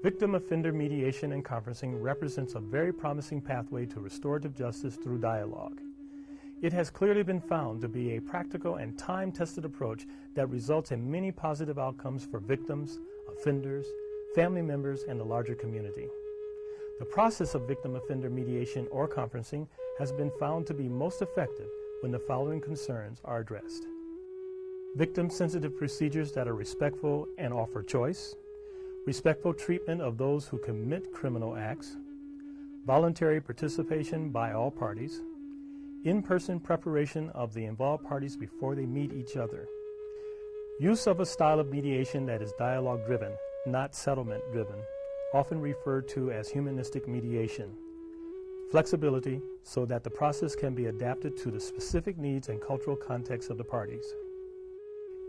Victim-offender mediation and conferencing represents a very promising pathway to restorative justice through dialogue. It has clearly been found to be a practical and time-tested approach that results in many positive outcomes for victims, offenders, family members, and the larger community. The process of victim-offender mediation or conferencing has been found to be most effective when the following concerns are addressed. Victim-sensitive procedures that are respectful and offer choice, respectful treatment of those who commit criminal acts, voluntary participation by all parties, in-person preparation of the involved parties before they meet each other, use of a style of mediation that is dialogue-driven, not settlement-driven, often referred to as humanistic mediation, flexibility so that the process can be adapted to the specific needs and cultural context of the parties.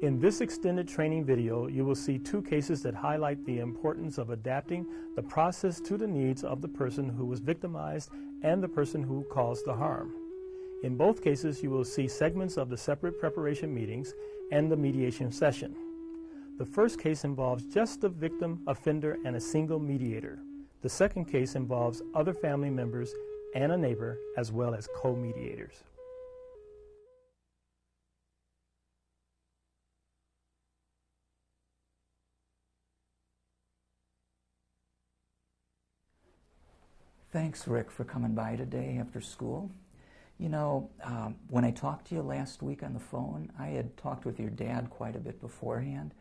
In this extended training video, you will see two cases that highlight the importance of adapting the process to the needs of the person who was victimized and the person who caused the harm. In both cases, you will see segments of the separate preparation meetings and the mediation session. The first case involves just the victim, offender, and a single mediator. The second case involves other family members and a neighbor, as well as co-mediators. Thanks, Rick, for coming by today after school. You know, when I talked to you last week on the phone, I had talked with your dad quite a bit beforehand,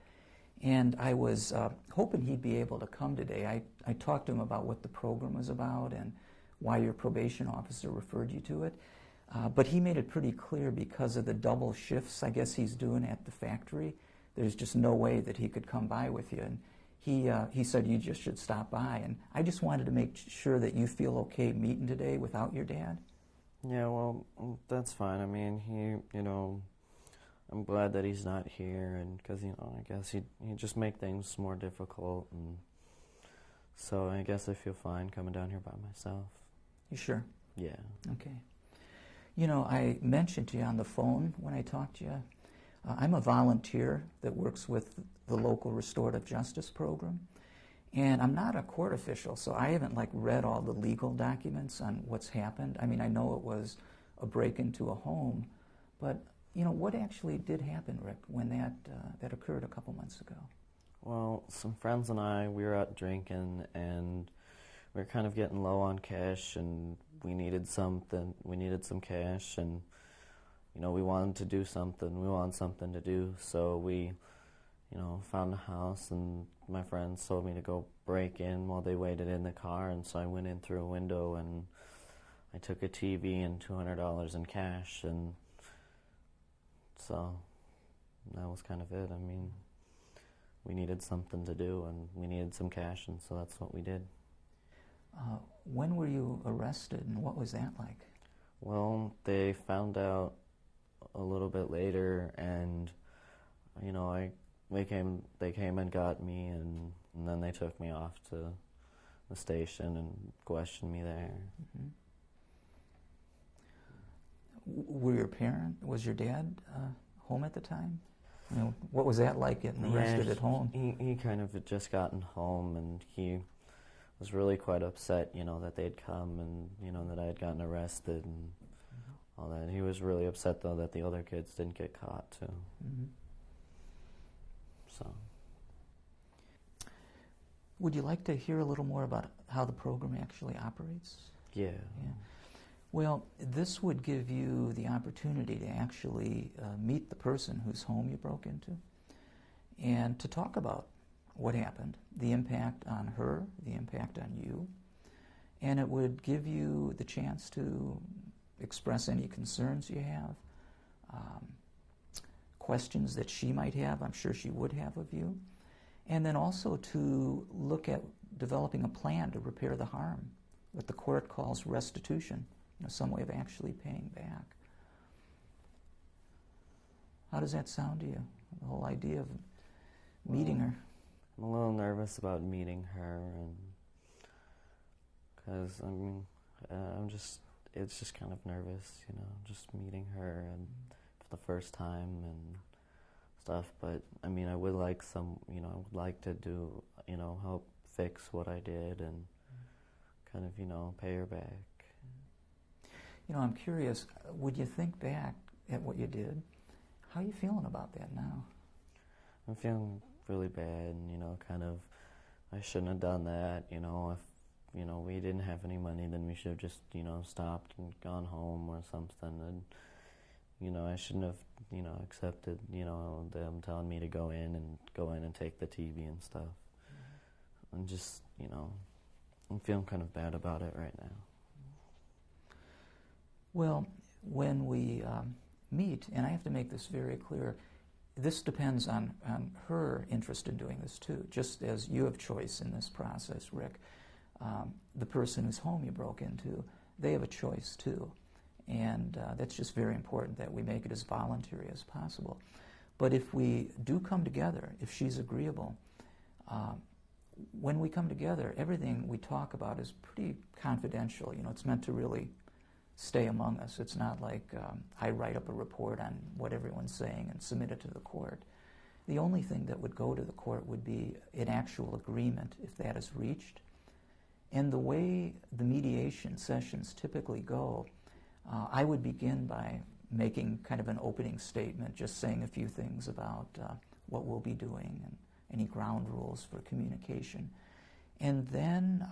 and I was hoping he'd be able to come today. I talked to him about what the program was about and why your probation officer referred you to it, but he made it pretty clear because of the double shifts I guess he's doing at the factory, there's just no way that he could come by with you. And he said you just should stop by, and I just wanted to make sure that you feel okay meeting today without your dad. Yeah, well, that's fine. I mean, I'm glad that he's not here, and because, I guess he'd just make things more difficult, and so I guess I feel fine coming down here by myself. You sure? Yeah. Okay. I mentioned to you on the phone when I talked to you, I'm a volunteer that works with the local restorative justice program, and I'm not a court official, so I haven't read all the legal documents on what's happened. I mean, I know it was a break into a home, but what actually did happen, Rick, when that occurred a couple months ago? Well, some friends and I, we were out drinking, and we were kind of getting low on cash, and we needed some cash, and we wanted to do something. We wanted something to do, so we, found a house, and my friends told me to go break in while they waited in the car, and so I went in through a window, and I took a TV and $200 in cash, and so that was kind of it. I mean, we needed something to do, and we needed some cash, and so that's what we did. When were you arrested, and what was that like? Well, they found out a little bit later, and they came and got me, and then they took me off to the station and questioned me there. Mm-hmm. Was your dad home at the time? What was that like getting arrested at home? He kind of had just gotten home, and he was really quite upset, that they'd come, and that I had gotten arrested and all that. He was really upset, though, that the other kids didn't get caught, too. Mm-hmm. So. Would you like to hear a little more about how the program actually operates? Yeah. Well, this would give you the opportunity to actually meet the person whose home you broke into and to talk about what happened, the impact on her, the impact on you, and it would give you the chance to express any concerns you have, questions that she might have, I'm sure she would have of you, and then also to look at developing a plan to repair the harm, what the court calls restitution, some way of actually paying back. How does that sound to you, the whole idea of meeting her? I'm a little nervous about meeting her, and because it's just kind of nervous, just meeting her and for the first time and stuff. But I mean, I would like I would like to do, help fix what I did and kind of, pay her back. I'm curious, would you think back at what you did? How are you feeling about that now? I'm feeling really bad, and, kind of, I shouldn't have done that, if, we didn't have any money, then we should have just, stopped and gone home or something, and, I shouldn't have, accepted, them telling me to go in and take the TV and stuff. And just, I'm feeling kind of bad about it right now. Well, when we meet, and I have to make this very clear, this depends on her interest in doing this too, just as you have choice in this process, Rick. The person whose home you broke into, they have a choice too. And that's just very important that we make it as voluntary as possible. But if we do come together, if she's agreeable, when we come together, everything we talk about is pretty confidential. It's meant to really stay among us. It's not like I write up a report on what everyone's saying and submit it to the court. The only thing that would go to the court would be an actual agreement, if that is reached. And the way the mediation sessions typically go, I would begin by making kind of an opening statement, just saying a few things about what we'll be doing and any ground rules for communication. And then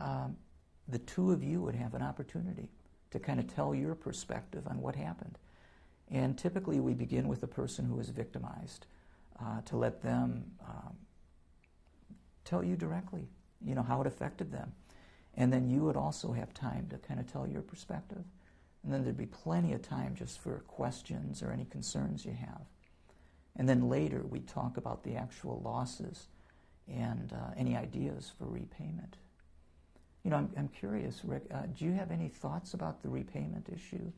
the two of you would have an opportunity to kind of tell your perspective on what happened. And typically we begin with the person who was victimized to let them tell you directly, how it affected them. And then you would also have time to kind of tell your perspective. And then there'd be plenty of time just for questions or any concerns you have. And then later we'd talk about the actual losses and any ideas for repayment. I'm curious, Rick, do you have any thoughts about the repayment issue,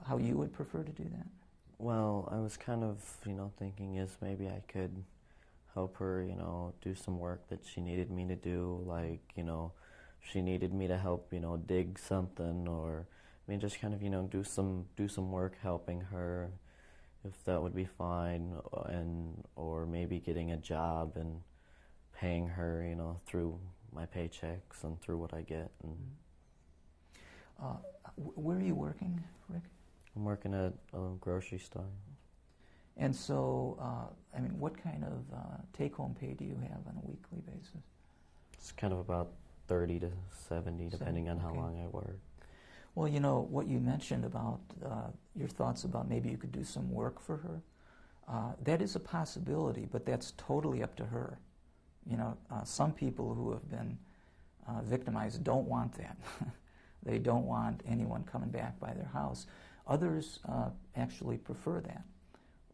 how you would prefer to do that? Well, I was kind of, thinking is maybe I could help her, do some work that she needed me to do, like, she needed me to help, dig something, or just kind of, do some work helping her, if that would be fine, or maybe getting a job and paying her, through my paychecks and through what I get. And where are you working, Rick? I'm working at a grocery store. And so, what kind of take-home pay do you have on a weekly basis? It's kind of about 30 to 70, depending on how long I work. Well, what you mentioned about your thoughts about maybe you could do some work for her, that is a possibility, but that's totally up to her. Some people who have been victimized don't want that. They don't want anyone coming back by their house. Others actually prefer that.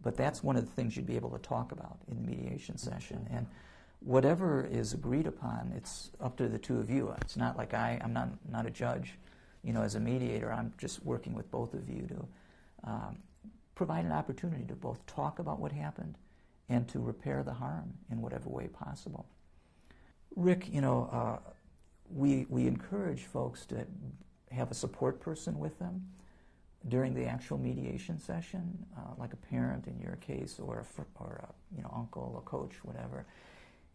But that's one of the things you'd be able to talk about in the mediation session. Okay. And whatever is agreed upon, it's up to the two of you. It's not like I'm not a judge. As a mediator, I'm just working with both of you to provide an opportunity to both talk about what happened and to repair the harm in whatever way possible. Rick, we encourage folks to have a support person with them during the actual mediation session, like a parent in your case, or a uncle, a coach, whatever.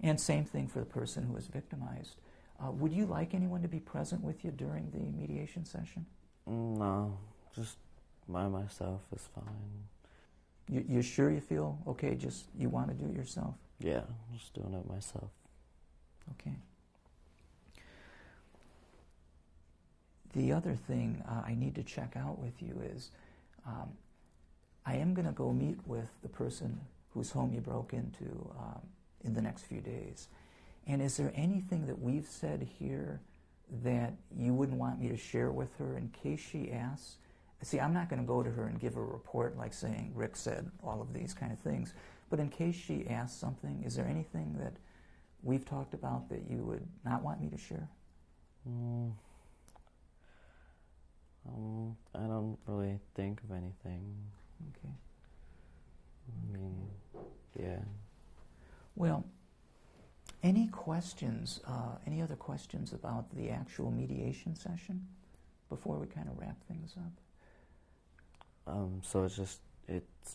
And same thing for the person who was victimized. Would you like anyone to be present with you during the mediation session? No, just by myself is fine. You sure you feel okay, just you want to do it yourself? Yeah, just doing it myself. Okay. The other thing I need to check out with you is I am going to go meet with the person whose home you broke into in the next few days. And is there anything that we've said here that you wouldn't want me to share with her in case she asks? See, I'm not going to go to her and give her a report like saying, Rick said all of these kind of things. But in case she asks something, is there anything that we've talked about that you would not want me to share? I don't really think of anything. Okay. Yeah. Well, any questions, any other questions about the actual mediation session before we kind of wrap things up? So it's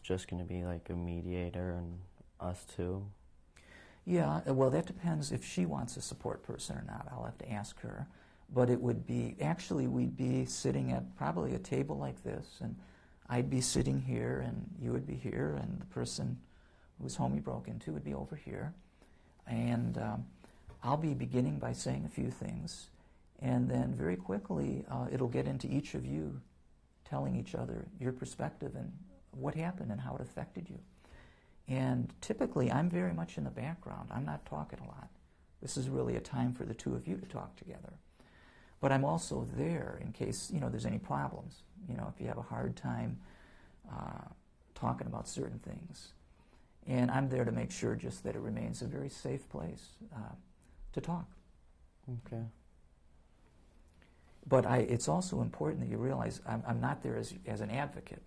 just going to be like a mediator and us two? Yeah, well, that depends if she wants a support person or not. I'll have to ask her. But it would be, actually, we'd be sitting at probably a table like this, and I'd be sitting here, and you would be here, and the person whose home you broke into would be over here. And I'll be beginning by saying a few things, and then very quickly it'll get into each of you telling each other your perspective and what happened and how it affected you. And typically, I'm very much in the background. I'm not talking a lot. This is really a time for the two of you to talk together. But I'm also there in case, there's any problems. If you have a hard time talking about certain things. And I'm there to make sure just that it remains a very safe place to talk. Okay. But it's also important that you realize I'm not there as an advocate.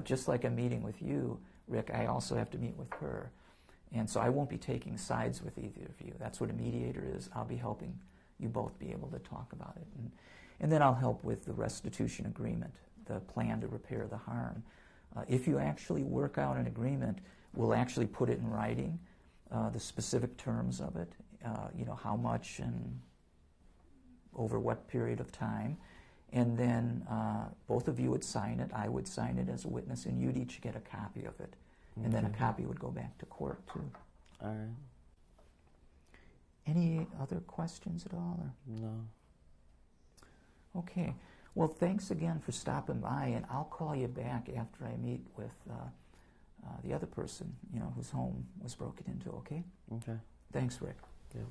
Just like I'm meeting with you, Rick, I also have to meet with her. And so I won't be taking sides with either of you. That's what a mediator is. I'll be helping you both be able to talk about it. And then I'll help with the restitution agreement, the plan to repair the harm. If you actually work out an agreement, we'll actually put it in writing, the specific terms of it, how much and over what period of time. And then both of you would sign it, I would sign it as a witness, and you'd each get a copy of it. And then a copy would go back to court, too. All right. Any other questions at all? Or? No. Okay. Well, thanks again for stopping by, and I'll call you back after I meet with the other person, whose home was broken into, okay? Okay. Thanks, Rick. Yeah.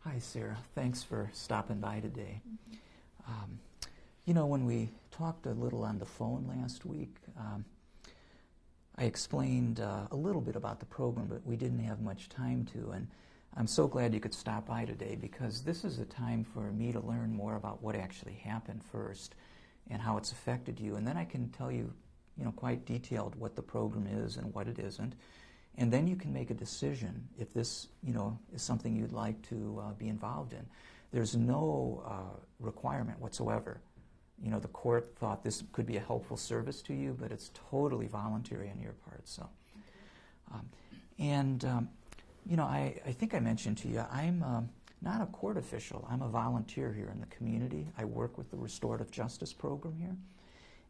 Hi, Sarah. Thanks for stopping by today. When we talked a little on the phone last week, I explained a little bit about the program, but we didn't have much time to. And I'm so glad you could stop by today because this is a time for me to learn more about what actually happened first and how it's affected you. And then I can tell you, quite detailed what the program is and what it isn't. And then you can make a decision if this, is something you'd like to be involved in. There's no requirement whatsoever. The court thought this could be a helpful service to you, but it's totally voluntary on your part. So, I think I mentioned to you, I'm not a court official. I'm a volunteer here in the community. I work with the Restorative Justice Program here,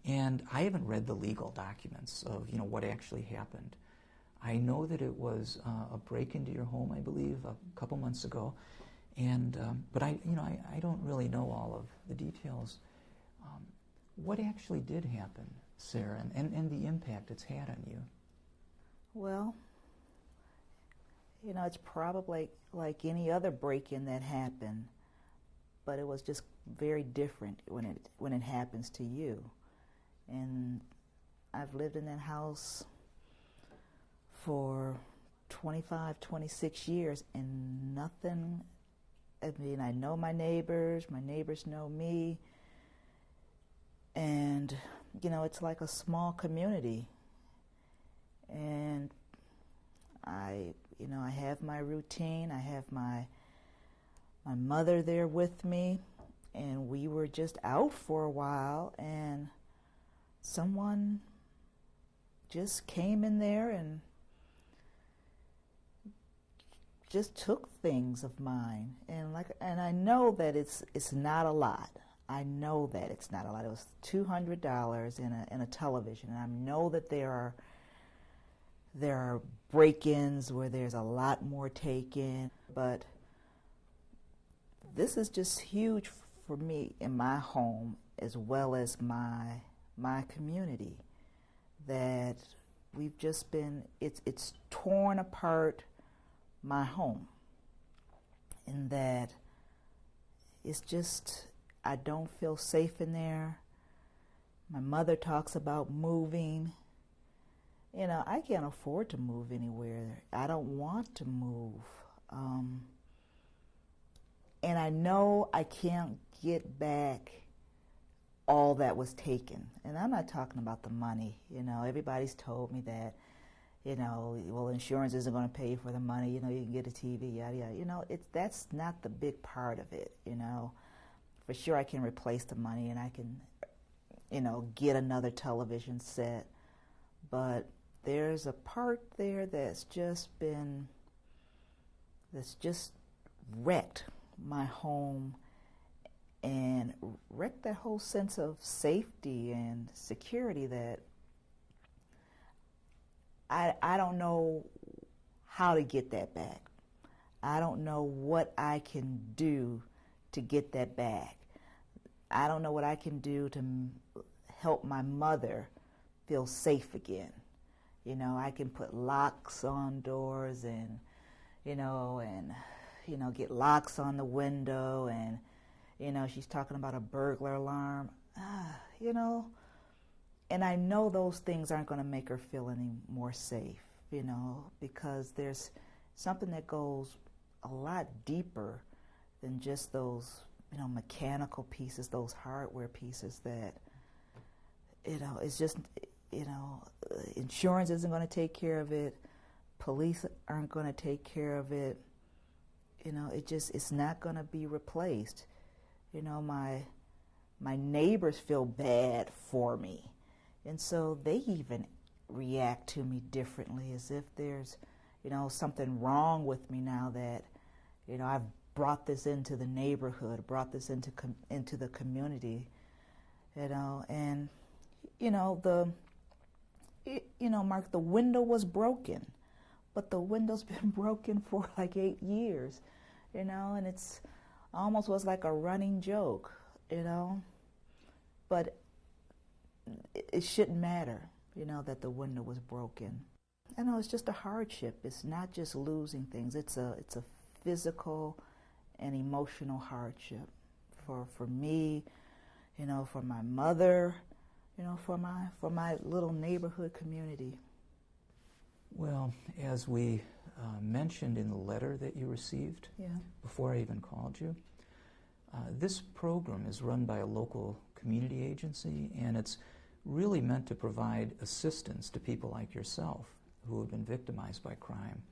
and I haven't read the legal documents of what actually happened. I know that it was a break into your home, I believe, a couple months ago, and but I don't really know all of the details. What actually did happen, Sarah, and the impact it's had on you? Well, it's probably like any other break-in that happened, but it was just very different when it happens to you. And I've lived in that house for 25, 26 years, and nothing, I know my neighbors know me, and, it's like a small community, and I have my routine, I have my mother there with me, and we were just out for a while, and someone just came in there and just took things of mine, and I know that it's not a lot. I know that it's not a lot. It was $200 in a television, and I know that there are break-ins where there's a lot more taken, but this is just huge for me in my home as well as my community. That we've just been it's torn apart my home, in that it's just, I don't feel safe in there. My mother talks about moving. I can't afford to move anywhere. I don't want to move. And I know I can't get back all that was taken. And I'm not talking about the money. Everybody's told me that, well, insurance isn't going to pay for the money. You can get a TV, yada, yada. That's not the big part of it, for sure I can replace the money and I can, get another television set. But there's a part there that's just wrecked my home and wrecked that whole sense of safety and security that I don't know how to get that back. I don't know what I can do to get that back. I don't know what I can do to help my mother feel safe again. I can put locks on doors and get locks on the window, and she's talking about a burglar alarm, and I know those things aren't going to make her feel any more safe, because there's something that goes a lot deeper than just those, mechanical pieces, those hardware pieces that, it's just, insurance isn't going to take care of it. Police aren't going to take care of it. It's not going to be replaced. My neighbors feel bad for me. And so they even react to me differently, as if there's, something wrong with me now that, I've brought this into the neighborhood, brought this into the community, and, Mark, the window was broken, but the window's been broken for like 8 years, and it's almost was like a running joke, but it shouldn't matter, that the window was broken. I know it's just a hardship. It's not just losing things. It's a physical and emotional hardship for me, for my mother, for my little neighborhood community. Well, as we mentioned in the letter that you received, before I even called you, this program is run by a local community agency, and it's really meant to provide assistance to people like yourself who have been victimized by crime,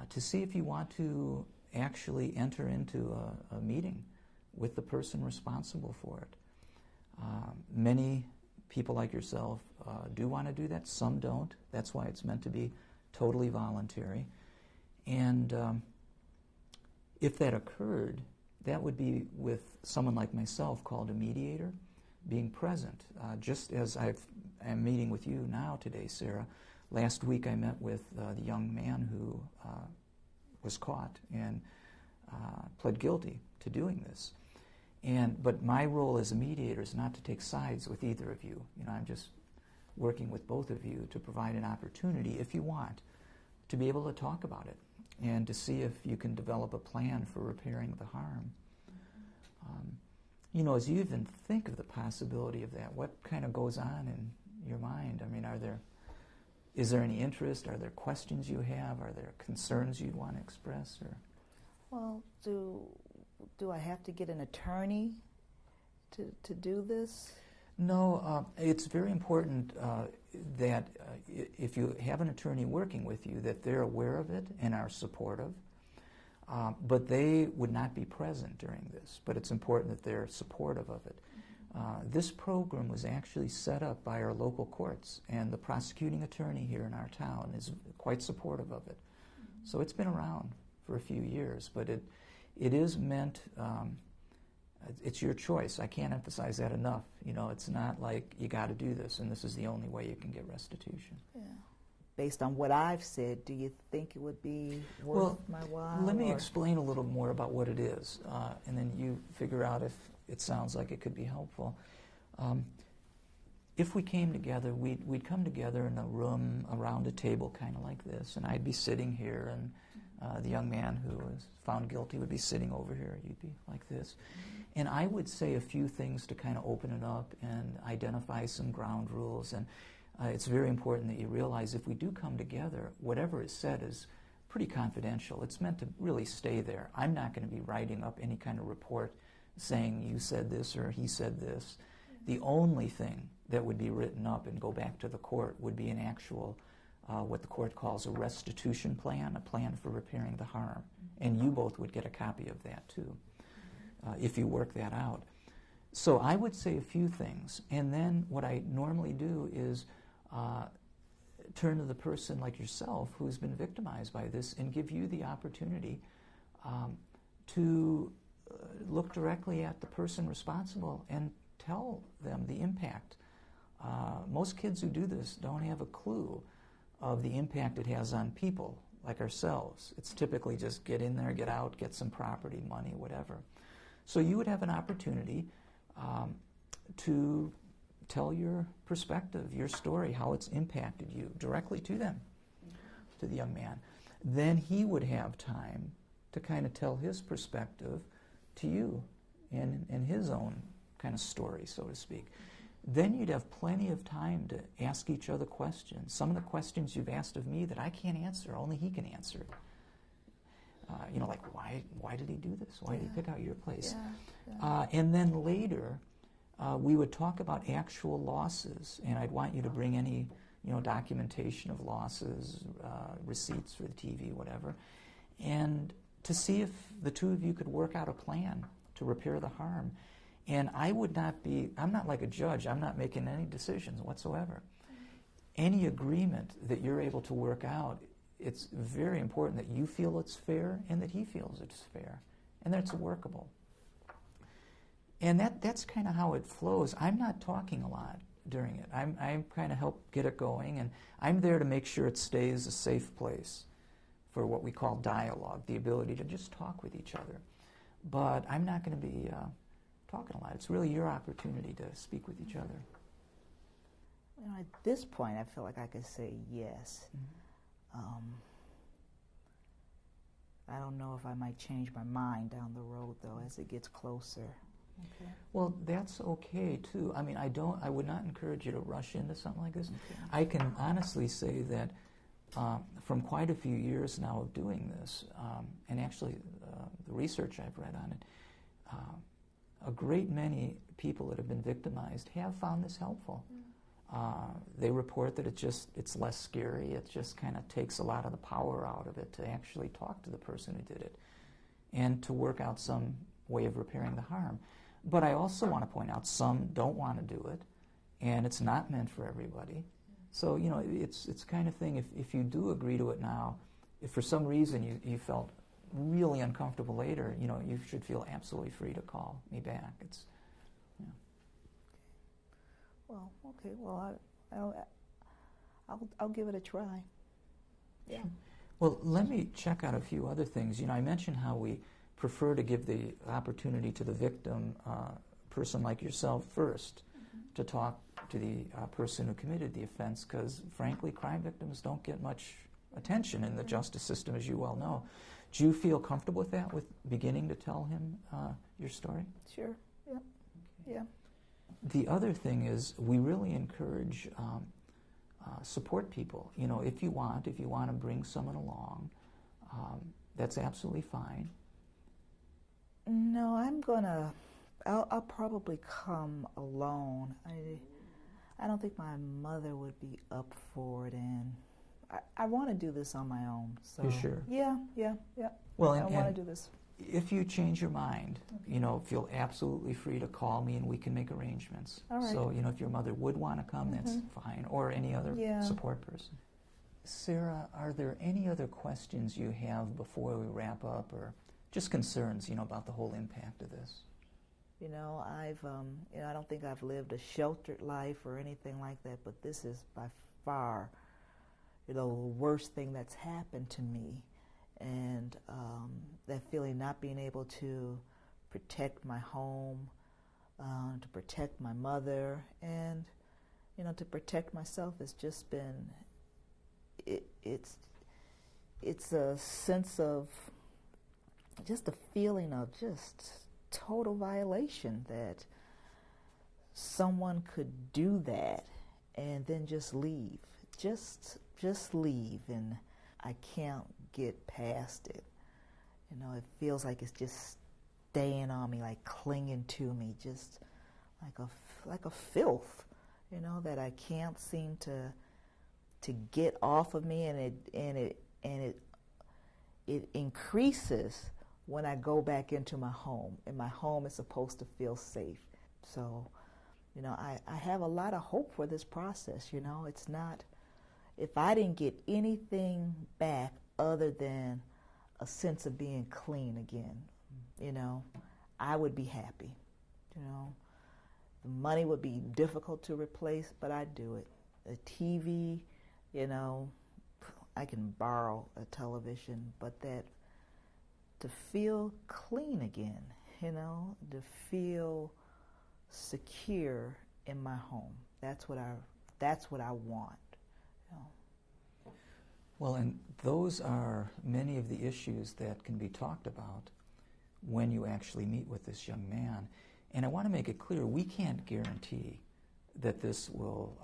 to see if you want to actually enter into a meeting with the person responsible for it. Many people like yourself do want to do that. Some don't. That's why it's meant to be totally voluntary. And if that occurred, that would be with someone like myself called a mediator, being present. Just as I'm meeting with you now today, Sarah, last week I met with the young man who was caught and pled guilty to doing this. But my role as a mediator is not to take sides with either of you. I'm just working with both of you to provide an opportunity, if you want, to be able to talk about it and to see if you can develop a plan for repairing the harm. As you even think of the possibility of that, what kind of goes on in your mind? I mean, is there any interest? Are there questions you have? Are there concerns you'd want to express? Or? Well, do I have to get an attorney to do this? No, it's very important that if you have an attorney working with you, that they're aware of it and are supportive. But they would not be present during this. But it's important that they're supportive of it. This program was actually set up by our local courts, and the prosecuting attorney here in our town is quite supportive of it. So it's been around for a few years, but it is meant, it's your choice. I can't emphasize that enough. It's not like you got to do this and this is the only way you can get restitution. Yeah. Based on what I've said, do you think it would be worth my while? Let me explain a little more about what it is, and then you figure out if it sounds like it could be helpful. If we came together, we'd come together in a room around a table kind of like this, and I'd be sitting here, and the young man who was found guilty would be sitting over here. You'd be like this. And I would say a few things to kind of open it up and identify some ground rules. And it's very important that you realize if we do come together, whatever is said is pretty confidential. It's meant to really stay there. I'm not going to be writing up any kind of report saying you said this or he said this. The only thing that would be written up and go back to the court would be an actual, what the court calls a restitution plan, a plan for repairing the harm. And you both would get a copy of that too. if you work that out. So I would say a few things, and then what I normally do is turn to the person like yourself who's been victimized by this and give you the opportunity to look directly at the person responsible and tell them the impact. Most kids who do this don't have a clue of the impact it has on people like ourselves. It's typically just get in there, get out, get some property, money, whatever. So you would have an opportunity to tell your perspective, your story, how it's impacted you directly to them, to the young man. Then he would have time to kind of tell his perspective to you in his own kind of story, so to speak. Then you'd have plenty of time to ask each other questions. Some of the questions you've asked of me that I can't answer, only he can answer. Like why did he do this? Why did he pick out your place? And then later, we would talk about actual losses, and I'd want you to bring any documentation of losses, receipts for the TV, whatever, and to see if the two of you could work out a plan to repair the harm. And I'm not like a judge. I'm not making any decisions whatsoever. Any agreement that you're able to work out, it's very important that you feel it's fair and that he feels it's fair and that it's workable. And that's kind of how it flows. I'm not talking a lot during it. I'm kind of help get it going, and I'm there to make sure it stays a safe place for what we call dialogue, the ability to just talk with each other. But I'm not going to be talking a lot. It's really your opportunity to speak with each other. At this point, I feel like I could say yes. I don't know if I might change my mind down the road, though, as it gets closer. Okay. Well, that's okay, too. I mean, I would not encourage you to rush into something like this. Okay. I can honestly say that from quite a few years now of doing this, and actually the research I've read on it, a great many people that have been victimized have found this helpful. They report that it's less scary. It just kind of takes a lot of the power out of it to actually talk to the person who did it and to work out some way of repairing the harm. But I also want to point out some don't want to do it, and it's not meant for everybody. So, it's kind of thing, if you do agree to it now, if for some reason you felt really uncomfortable later, you should feel absolutely free to call me back. Well, okay. Well, I'll give it a try. Yeah. Well, let me check out a few other things. I mentioned how we prefer to give the opportunity to the victim, person like yourself, first, to talk to the person who committed the offense, because, frankly, crime victims don't get much attention in the justice system, as you well know. Do you feel comfortable with that, with beginning to tell him your story? Sure. Yeah. Okay. Yeah. The other thing is we really encourage support people. If you want to bring someone along, that's absolutely fine. No, I'll probably come alone. I don't think my mother would be up for it, and I want to do this on my own. So you sure? Yeah. Well, I want to do this. If you change your mind, feel absolutely free to call me and we can make arrangements. All right. So, if your mother would want to come, that's fine, or any other support person. Sarah, are there any other questions you have before we wrap up, or just concerns, about the whole impact of this? I don't think I've lived a sheltered life or anything like that, but this is by far, the worst thing that's happened to me. And that feeling, not being able to protect my home, to protect my mother, and to protect myself, has just been. It's a sense of just a feeling of just total violation that someone could do that and then just leave, just leave, and I can't get past it. It feels like it's just staying on me, like clinging to me, just like a filth, that I can't seem to get off of me, and it increases when I go back into my home, and my home is supposed to feel safe. So, you know, I have a lot of hope for this process. You know, it's not, if I didn't get anything back other than a sense of being clean again, you know, I would be happy. You know, the money would be difficult to replace, but I'd do it. A TV, you know, I can borrow a television, but that to feel clean again, you know, to feel secure in my home. That's what I want. You know. Well, and those are many of the issues that can be talked about when you actually meet with this young man. And I want to make it clear, we can't guarantee that this will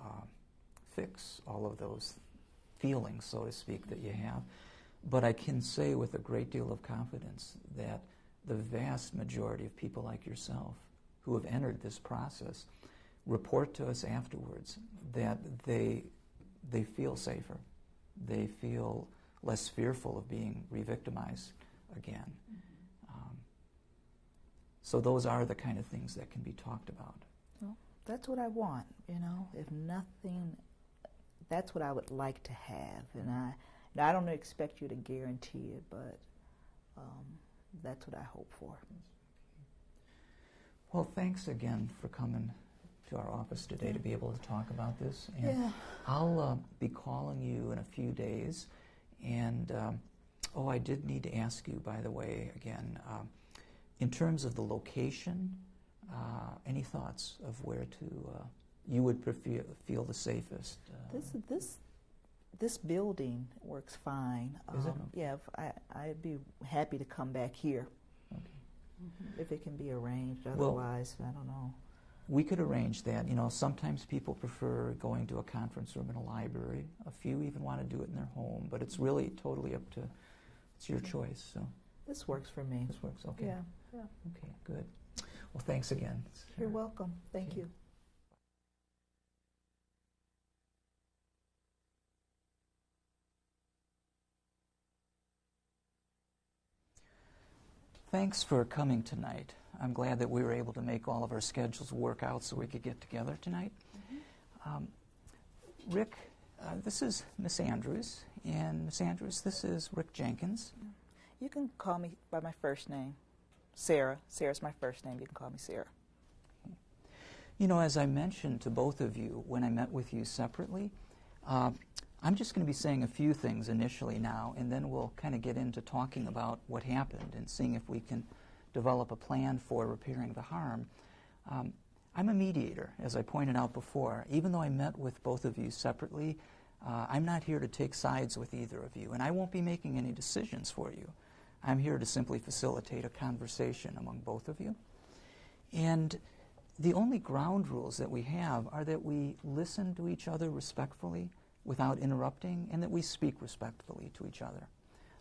fix all of those feelings, so to speak, that you have. But I can say with a great deal of confidence that the vast majority of people like yourself who have entered this process report to us afterwards that they feel safer. They feel less fearful of being re-victimized again. So those are the kind of things that can be talked about. Well, that's what I want, you know. If nothing, that's what I would like to have. And I don't expect you to guarantee it, but that's what I hope for. Well, thanks again for coming to our office today to be able to talk about this. And Yeah. I'll be calling you in a few days. And, I did need to ask you, by the way, again, in terms of the location, any thoughts of where you would feel the safest? This building works fine. Is it? Yeah, I'd be happy to come back here. Okay. If it can be arranged. Well, Otherwise, I don't know. We could arrange that. You know, sometimes people prefer going to a conference room in a library. A few even want to do it in their home, but it's really totally up to, it's your choice. So This works for me. this works, okay. Yeah. Okay, good. Well, thanks again. You're welcome. Thank Okay. you. Thanks for coming tonight. I'm glad that we were able to make all of our schedules work out so we could get together tonight. Rick, this is Miss Andrews, and Miss Andrews, this is Rick Jenkins. You can call me by my first name, Sarah. Sarah's my first name. You can call me Sarah. You know, as I mentioned to both of you when I met with you separately, I'm just going to be saying a few things initially now, and then we'll kind of get into talking about what happened and seeing if we can develop a plan for repairing the harm. I'm a mediator, as I pointed out before. Even though I met with both of you separately, I'm not here to take sides with either of you, and I won't be making any decisions for you. I'm here to simply facilitate a conversation among both of you. And the only ground rules that we have are that we listen to each other respectfully without interrupting, and that we speak respectfully to each other.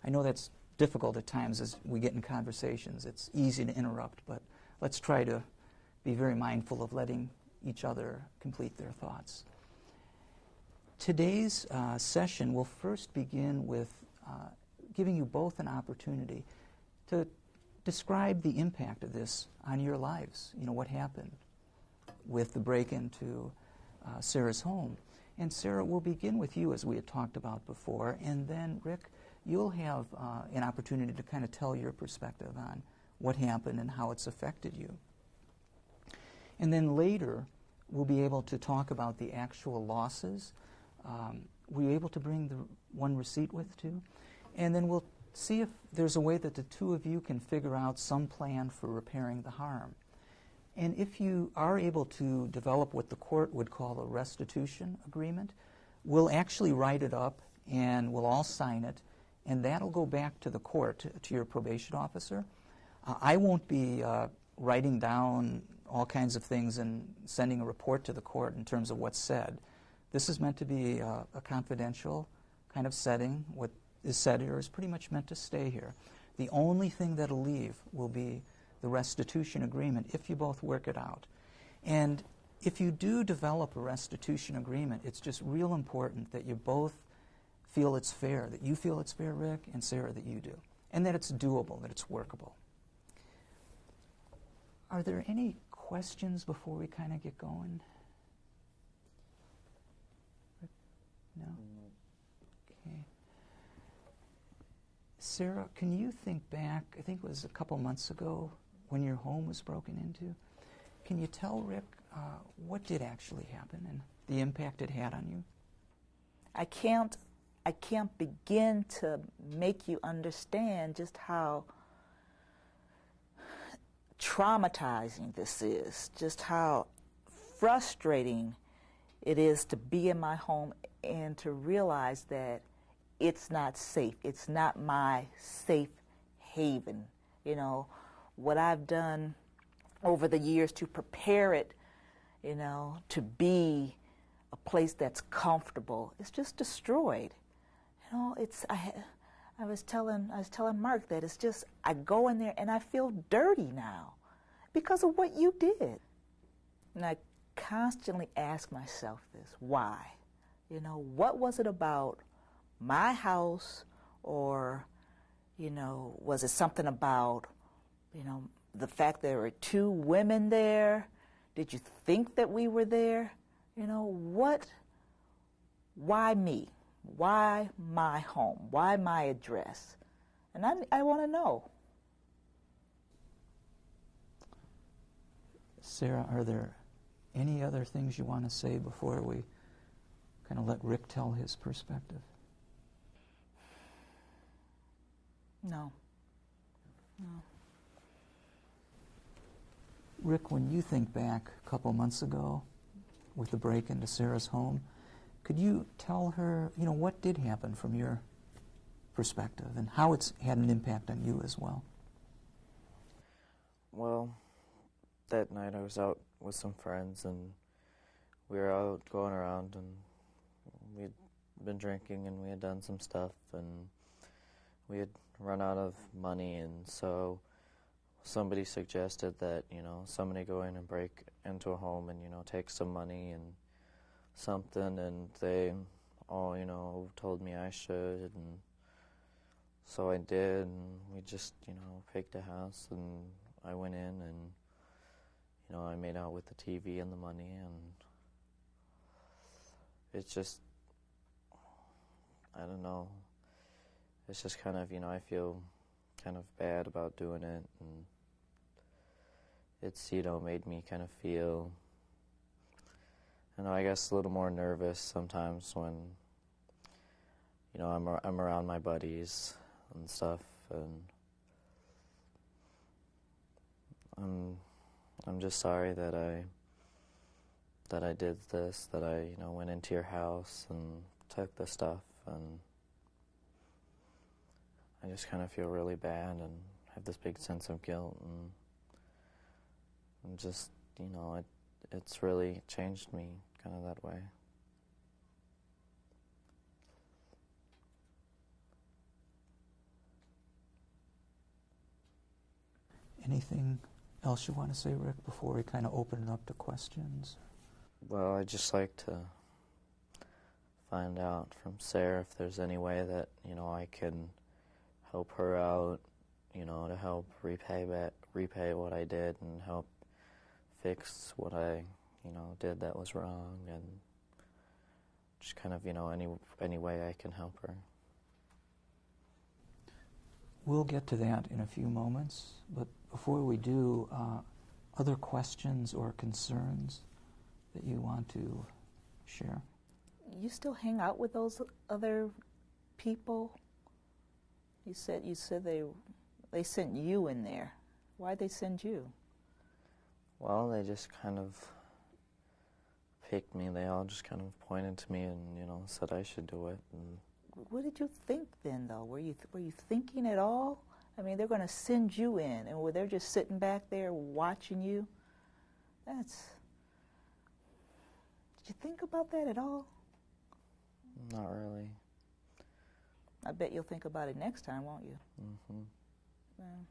I know that's difficult at times as we get in conversations. It's easy to interrupt, but let's try to be very mindful of letting each other complete their thoughts. Today's session will first begin with giving you both an opportunity to describe the impact of this on your lives. You know, what happened with the break into Sarah's home. And Sarah, we'll begin with you as we had talked about before, and then Rick, you'll have an opportunity to kind of tell your perspective on what happened and how it's affected you. And then later, we'll be able to talk about the actual losses. Were you able to bring the one receipt with too? And then we'll see if there's a way that the two of you can figure out some plan for repairing the harm. And if you are able to develop what the court would call a restitution agreement, we'll actually write it up and we'll all sign it, and that'll go back to the court, to your probation officer. I won't be writing down all kinds of things and sending a report to the court in terms of what's said. This is meant to be a confidential kind of setting. What is said here is pretty much meant to stay here. The only thing that'll leave will be the restitution agreement if you both work it out. And if you do develop a restitution agreement, it's just real important that you both feel it's fair, that you feel it's fair, Rick, and Sarah, that you do. and that it's doable, that it's workable. Are there any questions before we kind of get going? No? Okay. Sarah, can you think back, I think it was a couple months ago, when your home was broken into? Can you tell Rick what did actually happen and the impact it had on you? I can't begin to make you understand just how traumatizing this is, just how frustrating it is to be in my home and to realize that it's not safe. It's not my safe haven. You know, what I've done over the years to prepare it, you know, to be a place that's comfortable, it's just destroyed. You know, I was telling Mark that it's just, I go in there and I feel dirty now because of what you did. And I constantly ask myself this, why? You know, what was it about my house, or, you know, was it something about, you know, the fact there were two women there? Did you think that we were there? You know, why me? Why my home? Why my address? And I want to know. Sarah, are there any other things you want to say before we kind of let Rick tell his perspective? No. No. Rick, when you think back a couple months ago with the break into Sarah's home, could you tell her, you know, what did happen from your perspective and how it's had an impact on you as well? Well, that night I was out with some friends, and we were out going around, and we'd been drinking, and we had done some stuff, and we had run out of money, and so somebody suggested that, you know, somebody go in and break into a home and, you know, take some money and something, and they all, you know, told me I should, and so I did, and we just, you know, picked a house, and I went in, and, you know, I made out with the TV and the money, and it's just, I don't know, it's just kind of, you know, I feel kind of bad about doing it, and it's, you know, made me kind of feel, you know, I guess a little more nervous sometimes when, you know, I'm around my buddies and stuff, and I'm just sorry that I did this, that I, you know, went into your house and took the stuff, and I just kind of feel really bad and have this big sense of guilt, and just, you know, it's really changed me kind of that way. Anything else you want to say, Rick, before we kind of open it up to questions? Well, I'd just like to find out from Sarah if there's any way that, you know, I can help her out, you know, to help repay what I did and help fix what I, you know, did that was wrong, and just kind of, you know, any way I can help her. We'll get to that in a few moments, but before we do, other questions or concerns that you want to share? You still hang out with those other people? You said they sent you in there. Why'd they send you? Well, they just kind of picked me. They all just kind of pointed to me and, you know, said I should do it. And what did you think then, though? Were you thinking at all? I mean, they're going to send you in, and they're just sitting back there watching you. Did you think about that at all? Not really. I bet you'll think about it next time, won't you? Mm-hmm. Well,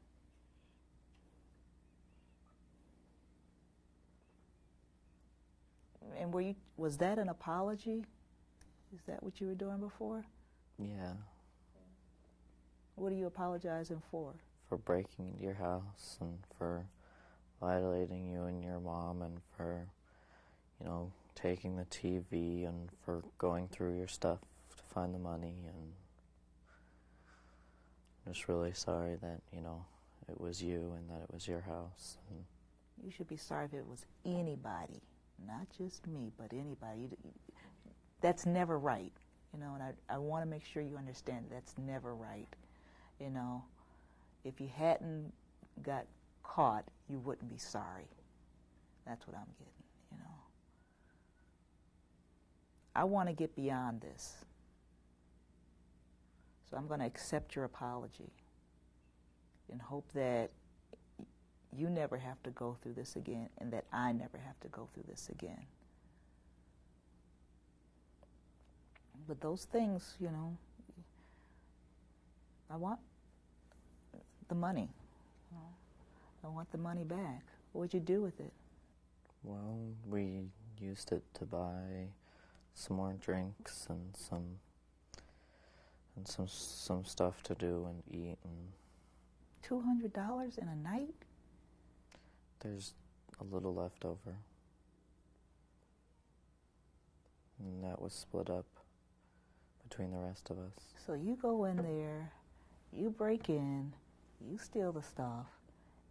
and was that an apology? Is that what you were doing before? Yeah. What are you apologizing for? For breaking into your house and for violating you and your mom and for, taking the TV and for going through your stuff to find the money. And I'm just really sorry that, it was you and that it was your house. And you should be sorry if it was anybody, not just me, but anybody. That's never right, and I want to make sure you understand that's never right. If you hadn't got caught, you wouldn't be sorry. That's what I'm getting, I want to get beyond this. So I'm going to accept your apology and hope that you never have to go through this again and that I never have to go through this again. But those things, I want the money. I want the money back. What would you do with it? Well, we used it to buy some more drinks and some stuff to do and eat. And $200 in a night? there's a little left over. And that was split up between the rest of us. So you go in there, you break in, you steal the stuff,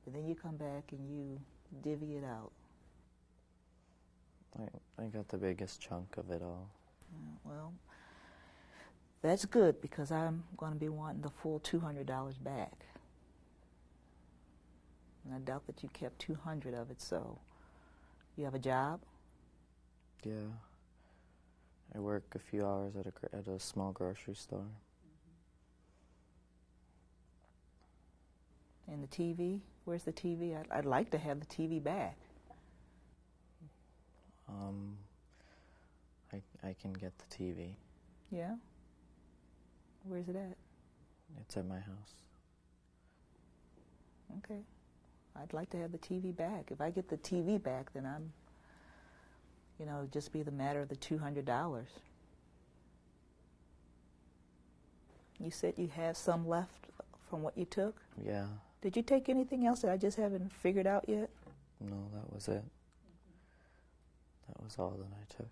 and then you come back and you divvy it out. I got the biggest chunk of it all. Well, that's good because I'm going to be wanting the full $200 back. And I doubt that you kept 200 of it, so you have a job? Yeah. I work a few hours at a small grocery store. And the TV? Where's the TV? I'd like to have the TV back. I can get the TV. Yeah? Where's it at? It's at my house. Okay. I'd like to have the TV back. If I get the TV back, then I'm, it'd just be the matter of the $200. You said you had some left from what you took? Yeah. Did you take anything else that I just haven't figured out yet? No, that was it. That was all that I took.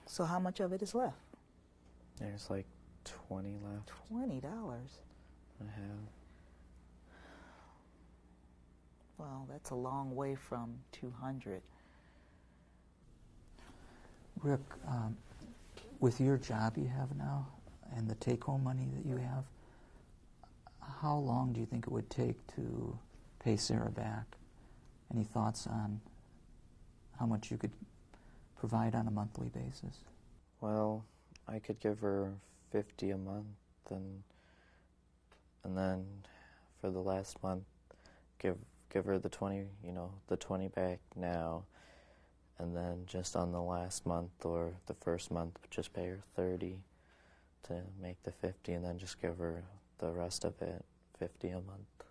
So how much of it is left? There's like 20 left. $20? I have. Well, that's a long way from 200. Rick, with your job you have now and the take-home money that you have, how long do you think it would take to pay Sarah back? Any thoughts on how much you could provide on a monthly basis? Well, I could give her $50 a month, and then for the last month, give her the 20, the 20 back now, and then just on the last month or the first month, just pay her 30 to make the 50, and then just give her the rest of it, 50 a month.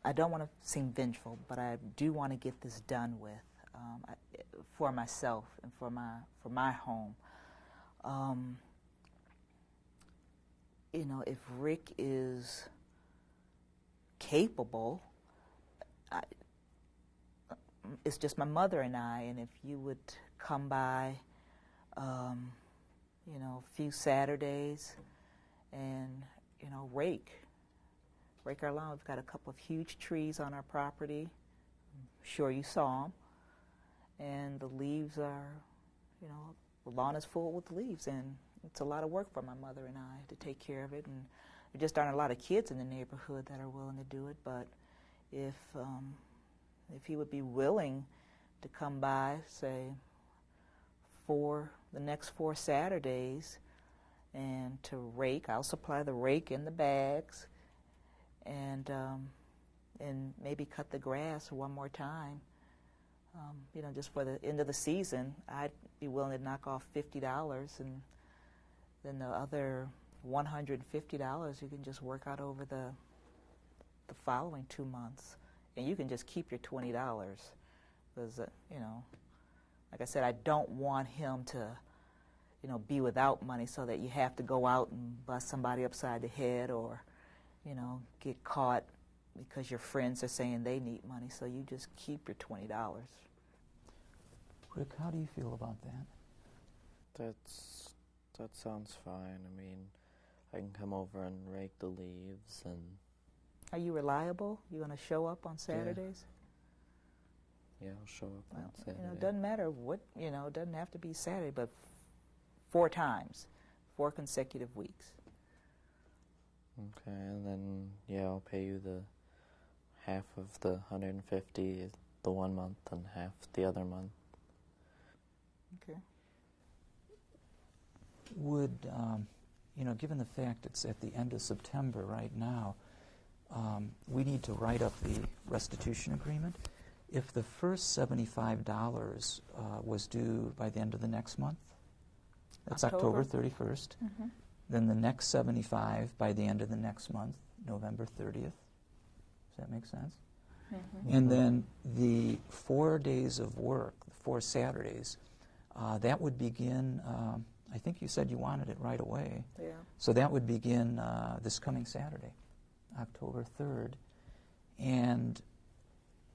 I don't want to seem vengeful, but I do want to get this done with for myself and for my home. If Rick is capable, it's just my mother and I, and if you would come by, a few Saturdays and, rake our lawn. We've got a couple of huge trees on our property. I'm sure you saw them. And the leaves are, the lawn is full with leaves, and it's a lot of work for my mother and I to take care of it. And there just aren't a lot of kids in the neighborhood that are willing to do it. But if he would be willing to come by, say, the next 4 Saturdays, and to rake, I'll supply the rake and the bags, and maybe cut the grass one more time. Just for the end of the season, I'd be willing to knock off $50, and then the other $150 you can just work out over the following 2 months, and you can just keep your $20 because like I said, I don't want him to be without money so that you have to go out and bust somebody upside the head or, get caught because your friends are saying they need money, so you just keep your $20. Rick, how do you feel about that? That sounds fine. I mean, I can come over and rake the leaves and... Are you reliable? You going to show up on Saturdays? Yeah, I'll show up on Saturday. It doesn't matter what, it doesn't have to be Saturday, but 4 times, 4 consecutive weeks. Okay, and then, I'll pay you the half of the 150 the one month and half the other month. Okay. Would, given the fact it's at the end of September right now, we need to write up the restitution agreement. If the first $75 was due by the end of the next month, that's October 31st, then the next 75 by the end of the next month, November 30th. Does that make sense? And then the 4 days of work, 4 Saturdays, that would begin, I think you said you wanted it right away. Yeah. So that would begin this coming Saturday, October 3rd. And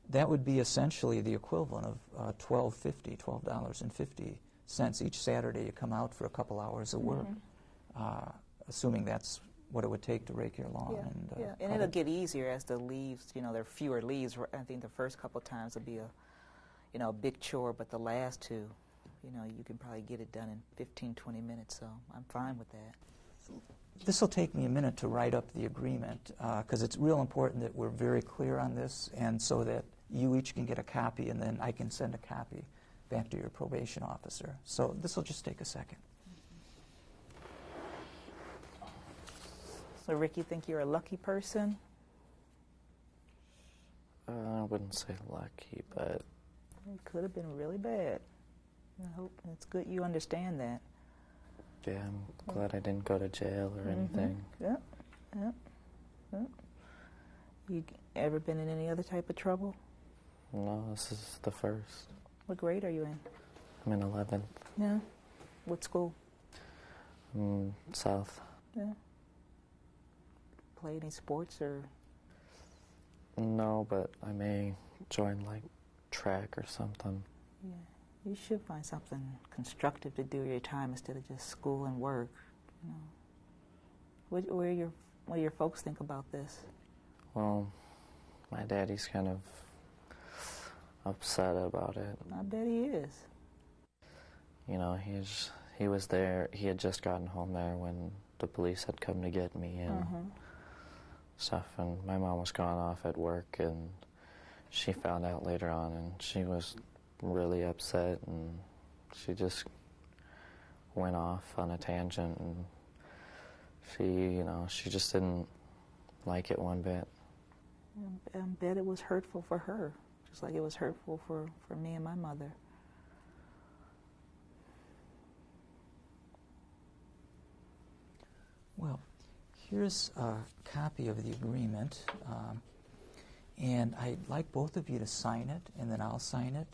that would be essentially the equivalent of $12.50 each Saturday. You come out for a couple hours of work, assuming that's what it would take to rake your lawn. And it'll get easier as the leaves, there are fewer leaves. I think the first couple of times will be a big chore, but the last 2, you can probably get it done in 15, 20 minutes, so I'm fine with that. This will take me a minute to write up the agreement, because it's real important that we're very clear on this, and so that you each can get a copy, and then I can send a copy back to your probation officer. So this will just take a second. So, Rick, you think you're a lucky person? I wouldn't say lucky, but... It could have been really bad. I hope it's good you understand that. Yeah, I'm glad I didn't go to jail or anything. Yep. You ever been in any other type of trouble? No, this is the first. What grade are you in? I'm in 11th. Yeah. What school? South. Yeah. Play any sports or? No, but I may join like track or something. Yeah, you should find something constructive to do with your time instead of just school and work. What do your folks think about this? Well, my daddy's kind of upset about it. I bet he is. He was there. He had just gotten home there when the police had come to get me and stuff. And my mom was gone off at work, and she found out later on, and she was really upset, and she just went off on a tangent, and she just didn't like it one bit. I bet it was hurtful for her, just like it was hurtful for me and my mother. Well, here's a copy of the agreement, and I'd like both of you to sign it, and then I'll sign it,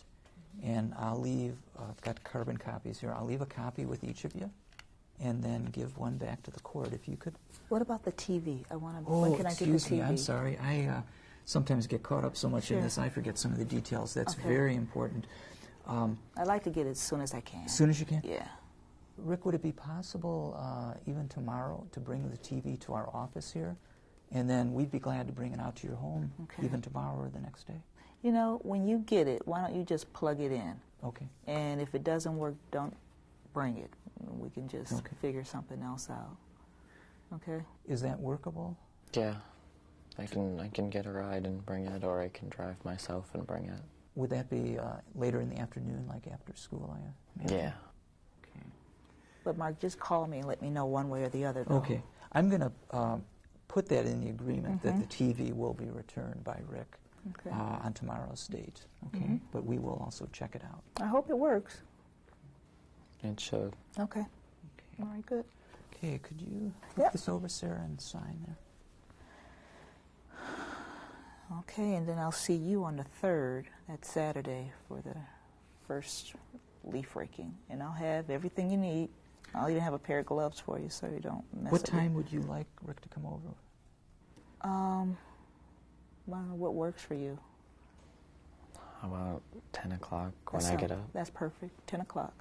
and I'll leave, I've got carbon copies here, I'll leave a copy with each of you, and then give one back to the court, if you could. What about the TV? When can I get the TV? Excuse me, I'm sorry. I sometimes get caught up so much in this, I forget some of the details. That's very important. I'd like to get it as soon as I can. As soon as you can? Yeah. Rick, would it be possible even tomorrow to bring the TV to our office here? And then we'd be glad to bring it out to your home even tomorrow or the next day. When you get it, why don't you just plug it in? Okay. And if it doesn't work, don't bring it. We can just figure something else out. Okay? Is that workable? Yeah. I can get a ride and bring it, or I can drive myself and bring it. Would that be later in the afternoon, like after school, I imagine? Yeah. Okay. But Mark, just call me and let me know one way or the other, though. Okay. I'm going to put that in the agreement that the TV will be returned by Rick on tomorrow's date. Okay? But we will also check it out. I hope it works. It should. Okay. All right, good. Okay, could you flip this over, Sarah, and sign there? Okay, and then I'll see you on the 3rd, that Saturday, for the first leaf raking. And I'll have everything you need. I'll even have a pair of gloves for you so you don't mess What it time would you like Rick to come over? Well, what works for you? How about 10 o'clock when That's I get up? That's perfect. 10 o'clock.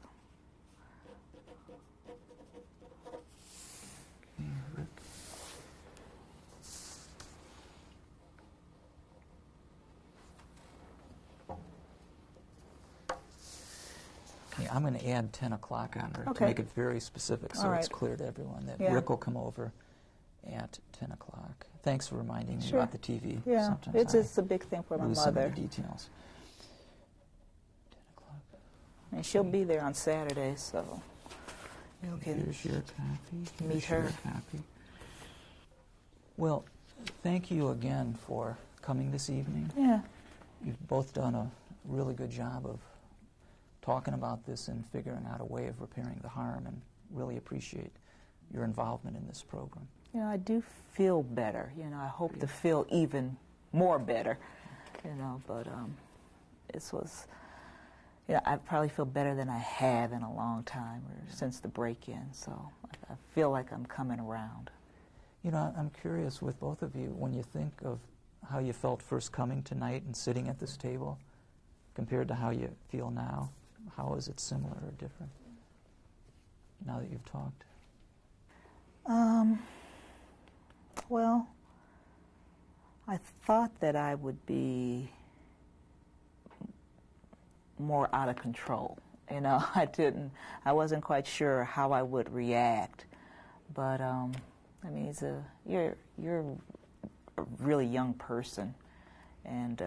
Okay, Rick. Okay, I'm going to add 10 o'clock on Rick to make it very specific so it's clear to everyone that Rick will come over at 10 o'clock. Thanks for reminding me about the TV. Yeah, Sometimes it's a big thing for my lose mother. some of the details. 10 o'clock. And she'll be there on Saturday, so you can Here's your copy. meet Here's your her. copy. Well, thank you again for coming this evening. Yeah. You've both done a really good job of talking about this and figuring out a way of repairing the harm, and really appreciate your involvement in this program. You know, I do feel better. You know, I hope to feel even more better. You know, but this was, you know, I probably feel better than I have in a long time, or since the break-in. So I feel like I'm coming around. You know, I'm curious with both of you, when you think of how you felt first coming tonight and sitting at this table, compared to how you feel now, how is it similar or different now that you've talked? Well, I thought that I would be more out of control. You know, I wasn't quite sure how I would react. But I mean, you're a really young person, and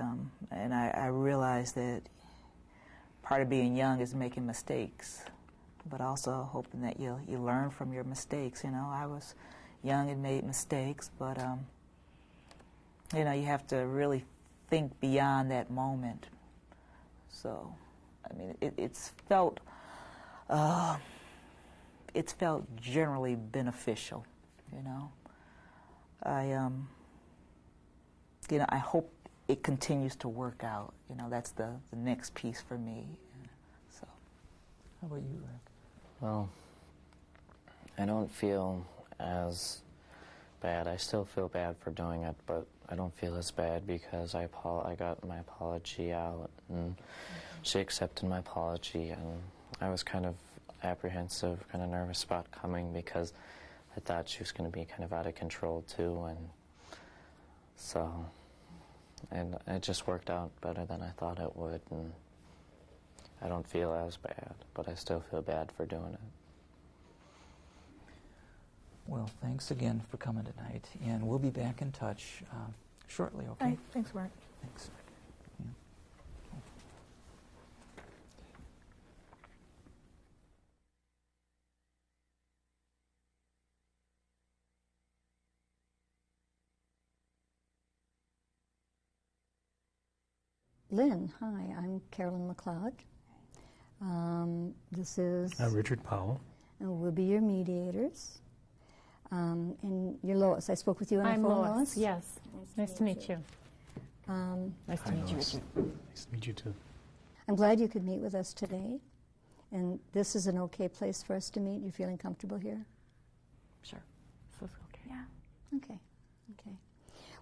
I realized that part of being young is making mistakes, but also hoping that you learn from your mistakes. You know, I was young and made mistakes, but you know, you have to really think beyond that moment. So, I mean, it's felt generally beneficial. You know, you know, I hope it continues to work out. You know, that's the next piece for me. So, how about you, Rick? Well, I don't feel as bad. I still feel bad for doing it, but I don't feel as bad because I got my apology out, and she accepted my apology, and I was kind of apprehensive, kind of nervous about coming because I thought she was going to be kind of out of control too, and so, and it just worked out better than I thought it would, and I don't feel as bad, but I still feel bad for doing it. Well, thanks again for coming tonight, and we'll be back in touch shortly, okay? Hey, thanks, Mark. Thanks. Yeah. Lynn, hi, I'm Carolyn McLeod. This is... Richard Powell. And we'll be your mediators. And you're Lois. I spoke with you on the phone, I'm Lois? Yes. Nice to meet you. Nice to meet you, Richard. Nice to meet you, too. I'm glad you could meet with us today. And this is an okay place for us to meet. You feeling comfortable here? Sure. This is okay. Yeah. Okay. Okay.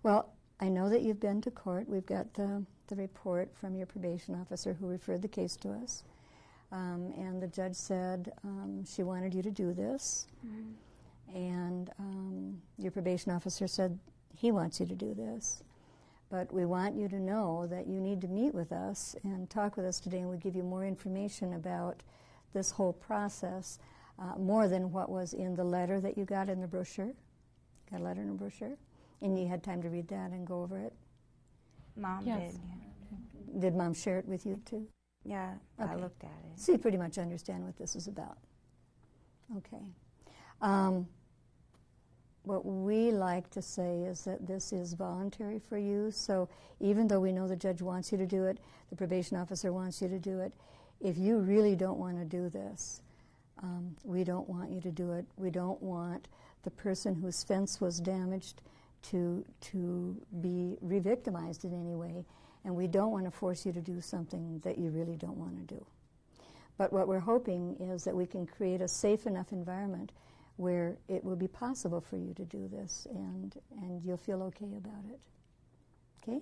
Well, I know that you've been to court. We've got the report from your probation officer who referred the case to us. And the judge said she wanted you to do this. Mm-hmm. And your probation officer said he wants you to do this. But we want you to know that you need to meet with us and talk with us today, and we'll give you more information about this whole process, more than what was in the letter that you got in the brochure. Got a letter in the brochure? And you had time to read that and go over it? Mom yes. did. Yeah. Did Mom share it with you, too? Yeah, okay. I looked at it. So you pretty much understand what this is about. Okay. What we like to say is that this is voluntary for you, so even though we know the judge wants you to do it, the probation officer wants you to do it, if you really don't want to do this, we don't want you to do it. We don't want the person whose fence was damaged to be re-victimized in any way, and we don't want to force you to do something that you really don't want to do. But what we're hoping is that we can create a safe enough environment where it will be possible for you to do this, and you'll feel okay about it. Okay?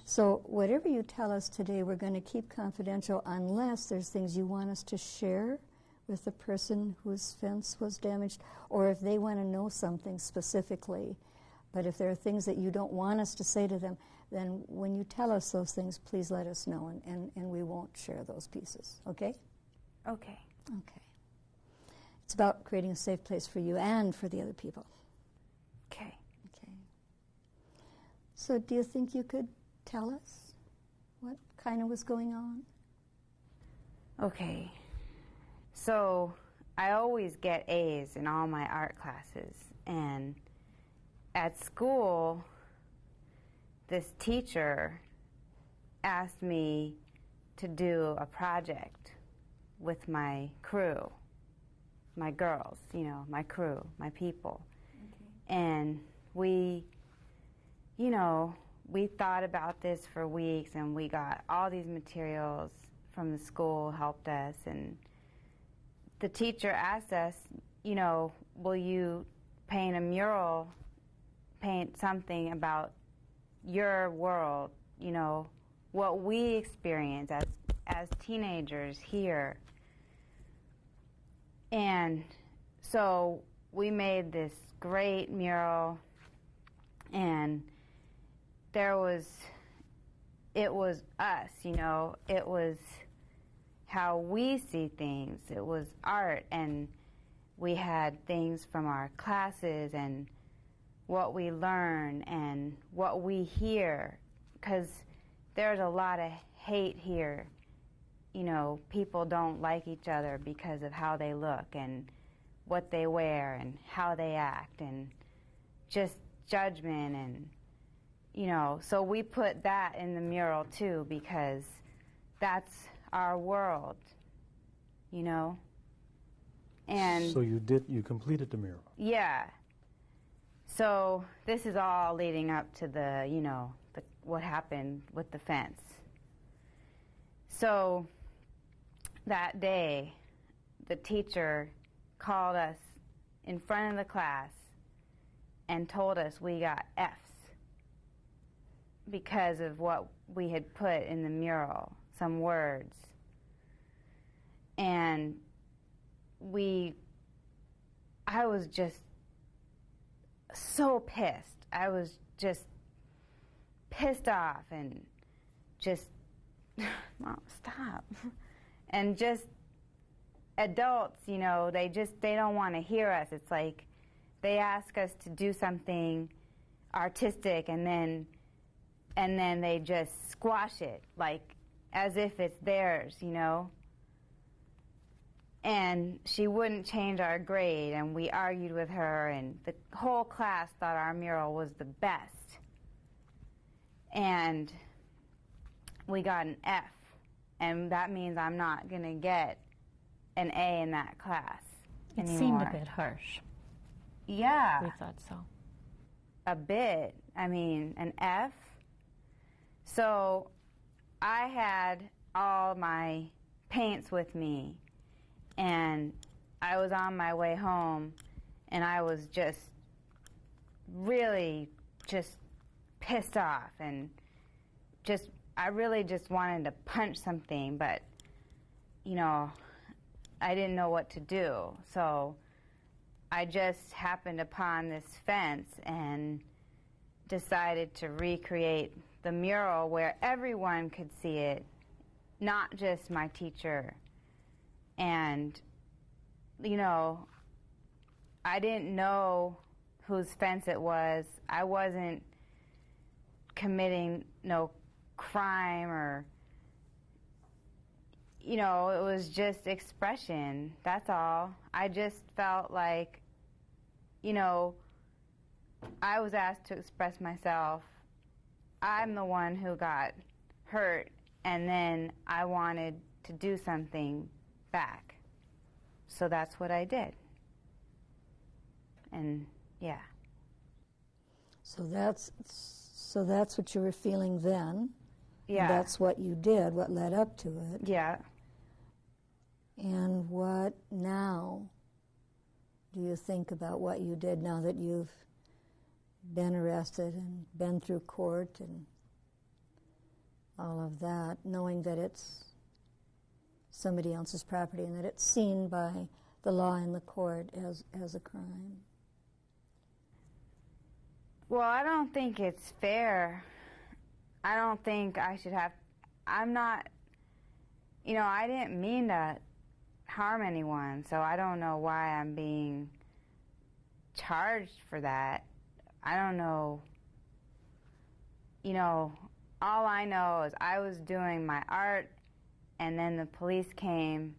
So whatever you tell us today, we're going to keep confidential unless there's things you want us to share with the person whose fence was damaged, or if they want to know something specifically. But if there are things that you don't want us to say to them, then when you tell us those things, please let us know, and we won't share those pieces. Okay? Okay. Okay. It's about creating a safe place for you and for the other people. Okay. Okay. So do you think you could tell us what kind of was going on? Okay. So I always get A's in all my art classes, and at school, this teacher asked me to do a project with my crew, my girls, my crew, my people. Okay. And we thought about this for weeks, and we got all these materials from the school, helped us, and the teacher asked us, will you paint a mural, paint something about your world, what we experience as teenagers here. And so we made this great mural, and it was us, it was how we see things. It was art, and we had things from our classes and what we learn and what we hear, because there's a lot of hate here. People don't like each other because of how they look and what they wear and how they act, and just judgment, and so we put that in the mural too, because that's our world, and So you completed the mural. yeah. So this is all leading up to what happened with the fence. So that day, the teacher called us in front of the class and told us we got F's because of what we had put in the mural, some words. And I was just so pissed. I was just pissed off, and just, Mom, stop. And just adults, they don't want to hear us. It's like they ask us to do something artistic, and then they just squash it, like as if it's theirs, And she wouldn't change our grade, and we argued with her, and the whole class thought our mural was the best. And we got an F, and that means I'm not going to get an A in that class anymore. It seemed a bit harsh. Yeah. We thought so. A bit. I mean, an F. So I had all my paints with me, and I was on my way home, and I was just really just pissed off, and I really just wanted to punch something, but I didn't know what to do. So I just happened upon this fence and decided to recreate the mural where everyone could see it, not just my teacher. And, I didn't know whose fence it was. I wasn't committing no crime, or, it was just expression. That's all. I just felt like, I was asked to express myself. I'm the one who got hurt, and then I wanted to do something back. So that's what I did. And yeah. So that's what you were feeling then. Yeah. That's what you did, what led up to it. Yeah. And what now do you think about what you did now that you've been arrested and been through court and all of that, knowing that it's somebody else's property and that it's seen by the law and the court as a crime? Well, I don't think it's fair. I don't think I should have... I'm not... I didn't mean to harm anyone, so I don't know why I'm being charged for that. I don't know. All I know is I was doing my art, and then the police came,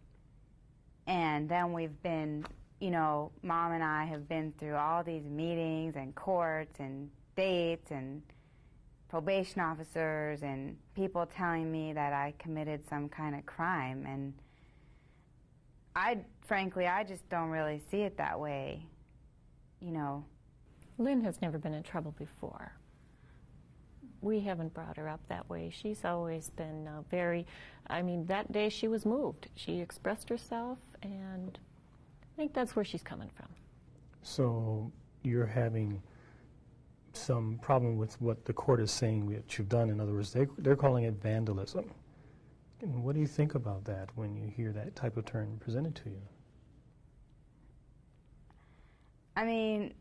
and then we've been... Mom and I have been through all these meetings and courts and dates and probation officers and people telling me that I committed some kind of crime. And frankly, I just don't really see it that way, Lynn has never been in trouble before. We haven't brought her up that way. She's always been that day she was moved. She expressed herself, and I think that's where she's coming from. So you're having some problem with what the court is saying that you've done. In other words, they're calling it vandalism. And what do you think about that when you hear that type of term presented to you? I mean,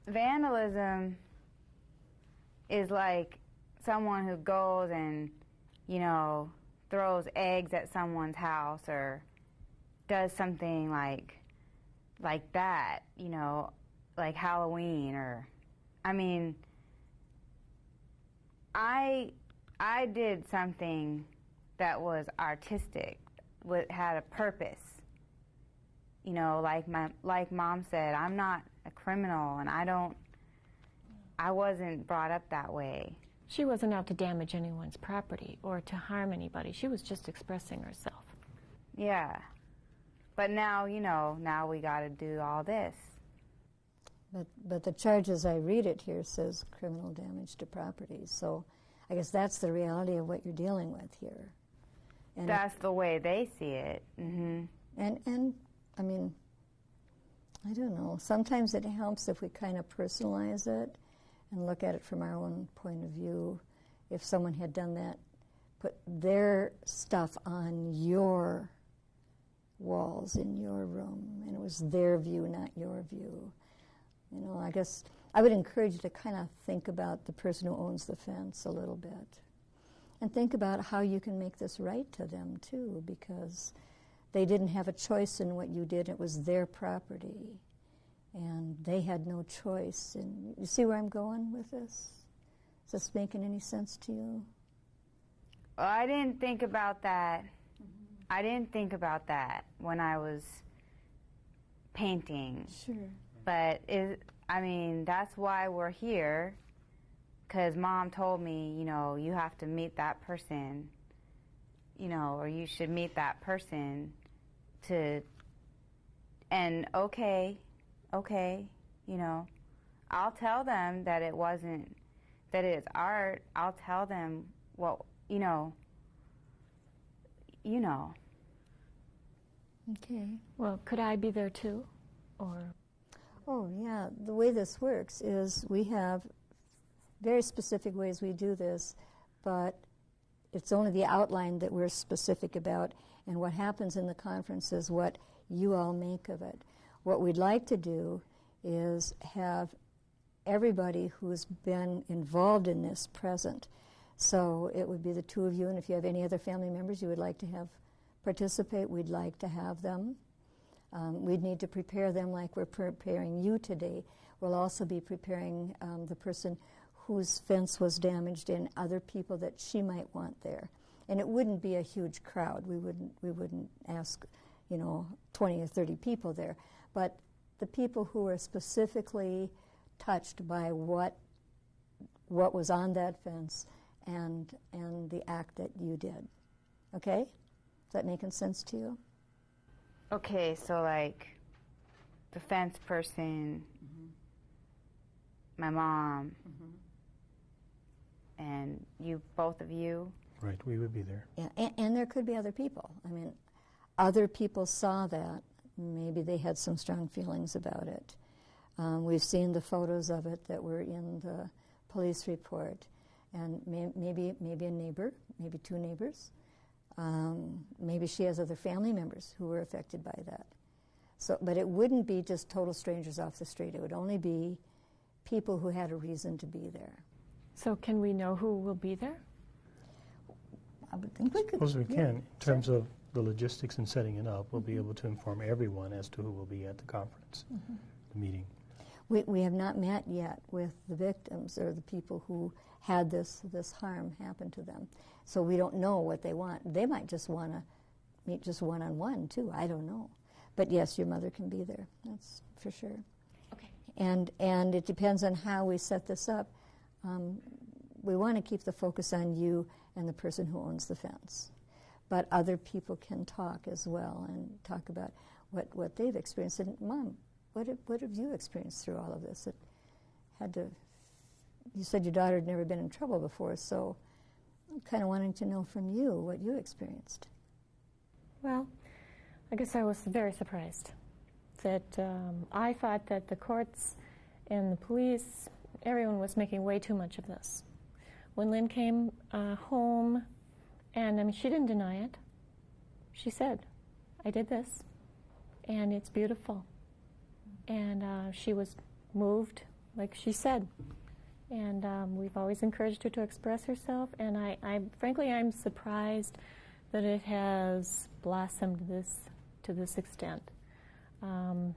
vandalism is like someone who goes and, throws eggs at someone's house or does something like that, like Halloween or... I mean, I did something that was artistic, had a purpose. Like Mom said, I'm not a criminal, and I wasn't brought up that way. She wasn't out to damage anyone's property or to harm anybody. She was just expressing herself. Yeah. But now, now we got to do all this. But the charge as I read it here says criminal damage to property. So I guess that's the reality of what you're dealing with here. And that's the way they see it. Mm-hmm. And I mean, I don't know. Sometimes it helps if we kind of personalize it and look at it from our own point of view. If someone had done that, put their stuff on your walls in your room, and it was their view, not your view. I guess I would encourage you to kind of think about the person who owns the fence a little bit. And think about how you can make this right to them, too, because they didn't have a choice in what you did. It was their property, and they had no choice. And you see where I'm going with this? Is this making any sense to you? Well, I didn't think about that. I didn't think about that when I was painting. Sure. But, that's why we're here, because Mom told me, you have to meet that person, or you should meet that person and okay, I'll tell them that it wasn't, that it's art. I'll tell them what, Okay. Well, could I be there too? Or... Oh, yeah. The way this works is we have very specific ways we do this, but it's only the outline that we're specific about, and what happens in the conference is what you all make of it. What we'd like to do is have everybody who's been involved in this present. So it would be the two of you, and if you have any other family members you would like to have participate, we'd like to have them. We'd need to prepare them like we're preparing you today. We'll also be preparing the person whose fence was damaged and other people that she might want there. And it wouldn't be a huge crowd. We wouldn't ask, 20 or 30 people there. But the people who are specifically touched by what was on that fence and the act that you did. Okay? Is that making sense to you? Okay, so like the fence person, my mom, and both of you. Right, we would be there. Yeah, and there could be other people. I mean, other people saw that. Maybe they had some strong feelings about it. We've seen the photos of it that were in the police report, and maybe a neighbor, maybe two neighbors. Maybe she has other family members who were affected by that. So, but it wouldn't be just total strangers off the street. It would only be people who had a reason to be there. So can we know who will be there? I would think we could. Suppose we can. In terms of the logistics and setting it up, we'll be able to inform everyone as to who will be at the conference, the meeting. We have not met yet with the victims or the people who had this harm happen to them. So we don't know what they want. They might just want to meet just one-on-one, too. I don't know. But yes, your mother can be there. That's for sure. Okay. And it depends on how we set this up. We want to keep the focus on you and the person who owns the fence. But other people can talk as well and talk about what they've experienced. And Mom, what have you experienced through all of this? It had to. You said your daughter had never been in trouble before, so I'm kind of wanting to know from you what you experienced. Well, I guess I was very surprised that I thought that the courts and the police, everyone was making way too much of this. When Lynn came home, and I mean, she didn't deny it. She said, I did this, and it's beautiful. And she was moved, like she said. And we've always encouraged her to express herself, and frankly, I'm surprised that it has blossomed to this extent. From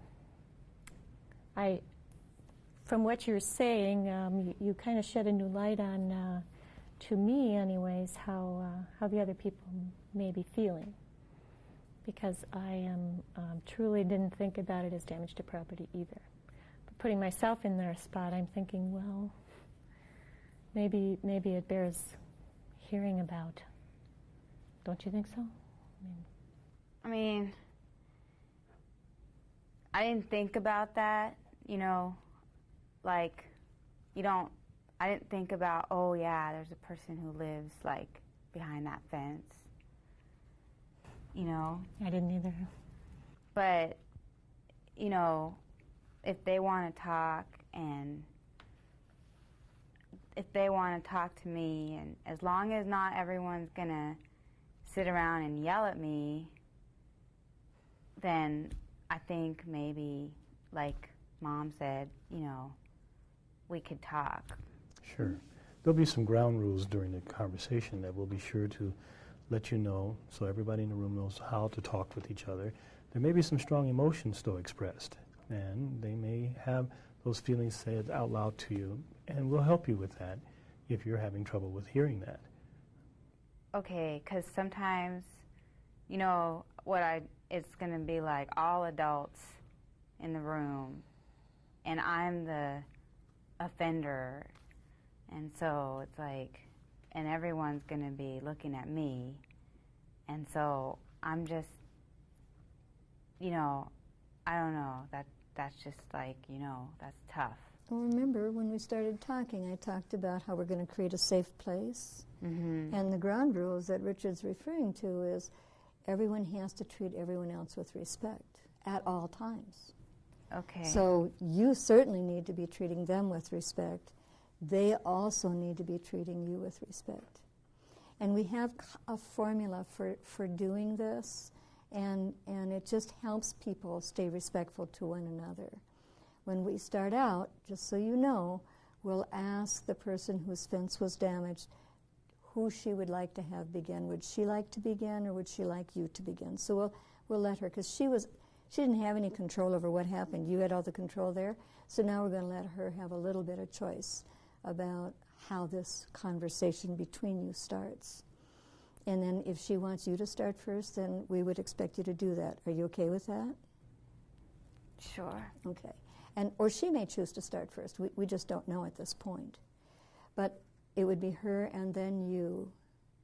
what you're saying, you kind of shed a new light on, to me anyways, how the other people may be feeling. Because I truly didn't think about it as damage to property either. But putting myself in their spot, I'm thinking, well, maybe it bears hearing about. Don't you think so? I mean, I didn't think about that, like, I didn't think about, oh yeah, there's a person who lives, like, behind that fence, I didn't either. But, if they want to talk and if they want to talk to me, and as long as not everyone's going to sit around and yell at me, then I think maybe, like Mom said, we could talk. Sure. There'll be some ground rules during the conversation that we'll be sure to let you know, so everybody in the room knows how to talk with each other. There may be some strong emotions still expressed, and they may have those feelings said out loud to you, and we'll help you with that if you're having trouble with hearing that. Okay, because sometimes, it's going to be like all adults in the room, and I'm the offender, and so it's like, and everyone's going to be looking at me, and so I'm just, I don't know, that's just like, that's tough. Well, remember, when we started talking, I talked about how we're going to create a safe place. Mm-hmm. And the ground rules that Richard's referring to is everyone has to treat everyone else with respect at all times. Okay. So you certainly need to be treating them with respect. They also need to be treating you with respect. And we have a formula for doing this, and it just helps people stay respectful to one another. When we start out, just so you know, we'll ask the person whose fence was damaged who she would like to have begin. Would she like to begin, or would she like you to begin? So we'll let her, because she didn't have any control over what happened. You had all the control there. So now we're going to let her have a little bit of choice about how this conversation between you starts. And then if she wants you to start first, then we would expect you to do that. Are you okay with that? Sure. Okay. Or she may choose to start first. We just don't know at this point. But it would be her and then you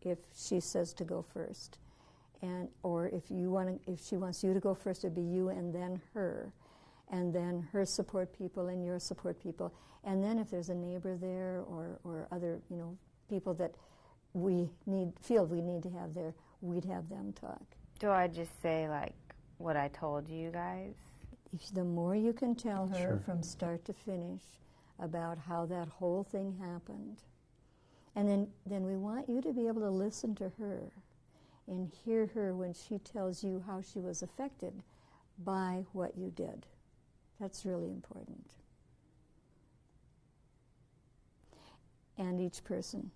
if she says to go first. Or if she wants you to go first, it'd be you and then her. And then her support people and your support people. And then if there's a neighbor there or other, people that feel we need to have there, we'd have them talk. Do I just say, like, what I told you guys? The more you can tell her Sure. from start to finish about how that whole thing happened, and then we want you to be able to listen to her and hear her when she tells you how she was affected by what you did. That's really important. And each person.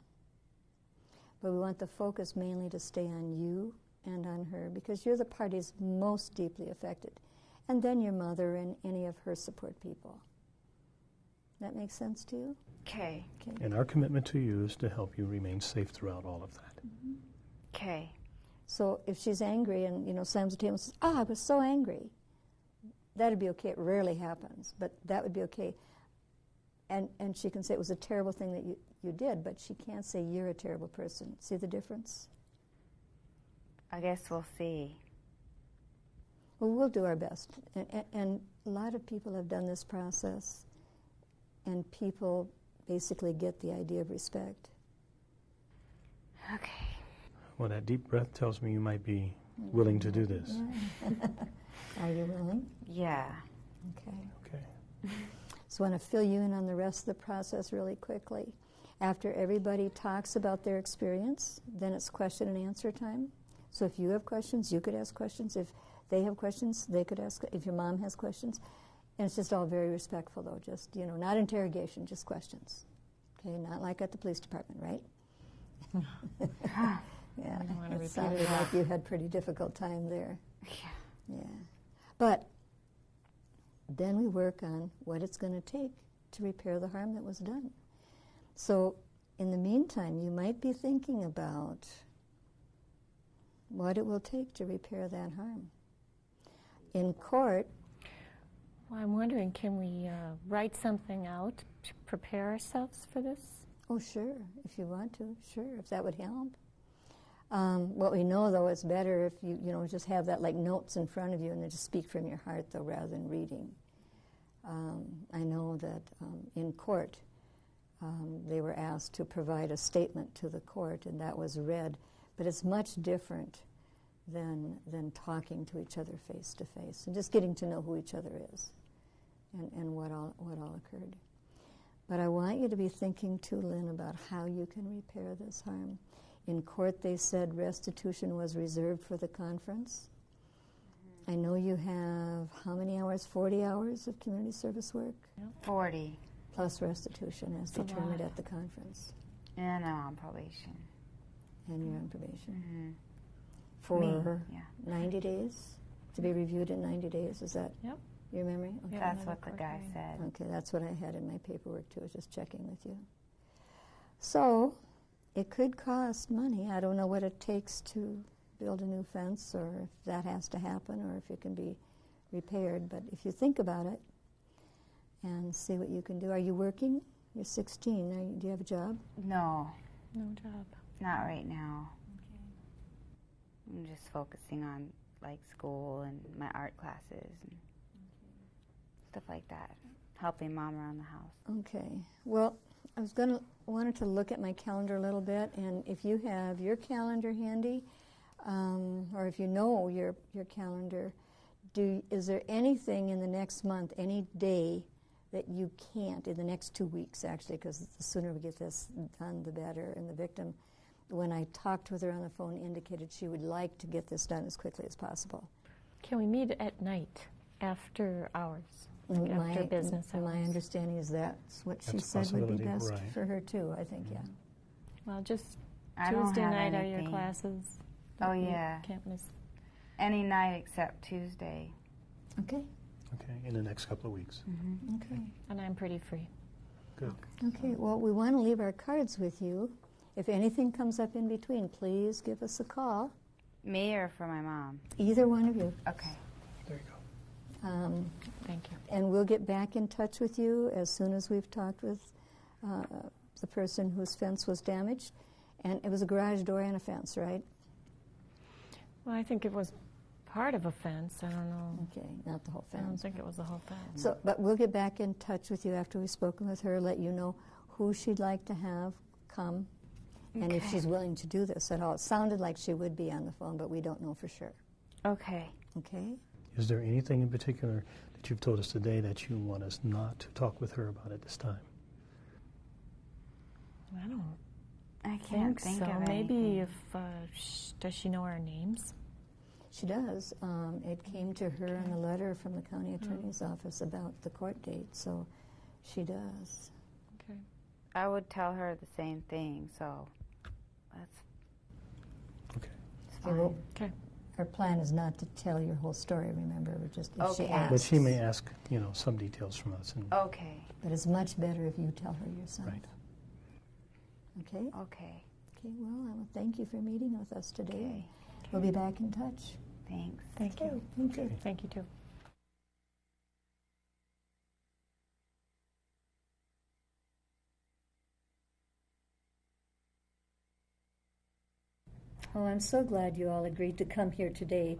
But we want the focus mainly to stay on you and on her, because you're the parties most deeply affected. And then your mother and any of her support people. That makes sense to you? Okay. Okay. And our commitment to you is to help you remain safe throughout all of that. Okay. So if she's angry and, slams the table and says, I was so angry, that'd be okay. It rarely happens, but that would be okay. And she can say it was a terrible thing that you did, but she can't say you're a terrible person. See the difference? I guess we'll see. Well, we'll do our best. And a lot of people have done this process, and people basically get the idea of respect. Okay. Well, that deep breath tells me you might be willing to do this. Yeah. Are you willing? Yeah. Okay. Okay. So I want to fill you in on the rest of the process really quickly. After everybody talks about their experience, then it's question and answer time. So if you have questions, you could ask questions. If they have questions, they could ask. If your mom has questions. And it's just all very respectful, though. Just, not interrogation, just questions. Okay, not like at the police department, right? Yeah, it sounded like you had pretty difficult time there. Yeah. But then we work on what it's going to take to repair the harm that was done. So in the meantime, you might be thinking about what it will take to repair that harm. In court... Well, I'm wondering, can we write something out to prepare ourselves for this? Oh, sure, if you want to, sure, if that would help. What we know, though, is better if you just have that like notes in front of you and then just speak from your heart, though, rather than reading. I know that in court, they were asked to provide a statement to the court, and that was read. But it's much different than talking to each other face to face and just getting to know who each other is and what all occurred. But I want you to be thinking too, Lynn, about how you can repair this harm. In court, they said restitution was reserved for the conference. I know you have how many hours? 40 hours of community service work? 40. Plus restitution as That's a determined lot. at the conference. And I'm on probation. And you're on probation. Mm-hmm. For Me, yeah. 90 days? To be reviewed in 90 days, is that Yep. your memory? Okay. Yeah. That's what the guy said. Okay, that's what I had in my paperwork too, I was just checking with you. So, it could cost money. I don't know what it takes to build a new fence, or if that has to happen, or if it can be repaired. But if you think about it and see what you can do. Are you working? You're 16. Do you have a job? No, No job. not right now. I'm just focusing on like school and my art classes and stuff like that. Helping Mom around the house. Okay. Well, I wanted to look at my calendar a little bit, and if you have your calendar handy, or if you know your calendar, is there anything in the next month, any day that you can't, in the next 2 weeks actually, because the sooner we get this done, the better. And the victim, when I talked with her on the phone, indicated she would like to get this done as quickly as possible. Can we meet at night after hours? Like after business hours? My understanding is that's what she That's a said would be possibility, best right. for her too, I think, yeah. Well, just I don't Tuesday have night are your anything. classes. Oh, You yeah. Can't miss. Any night except Tuesday. Okay, Okay, in the next couple of weeks. okay. And I'm pretty free. Good. Okay, well, we want to leave our cards with you. If anything comes up in between, please give us a call. Me or for my mom? Either one of you. Okay. There you go. Thank you. And we'll get back in touch with you as soon as we've talked with the person whose fence was damaged. And it was a garage door and a fence, right? Well, I think it was part of a fence. I don't know. Okay, not the whole I don't fence. think it was the whole fence. So, but we'll get back in touch with you after we've spoken with her, let you know who she'd like to have come and if Okay. she's willing to do this at all. It sounded like she would be on the phone, but we don't know for sure. Okay. Okay? Is there anything in particular that you've told us today that you want us not to talk with her about at this time? I don't I can't think think so. of Maybe anything. if does she know our names? She does. It came to her in a letter from the county attorney's office about the court date, so she does. Okay. I would tell her the same thing, so that's Okay. it's Okay, well, fine. Okay. our plan is not to tell your whole story, remember, we're just if she Okay. asks. But she may ask, some details from us. And, Okay. But it's much better if you tell her yourself. Right. Okay? Okay. Okay, well, I will thank you for meeting with us today. Okay. We'll be back in touch. Thanks. Thank Okay, you. thank you. Thank you too. Oh, I'm so glad you all agreed to come here today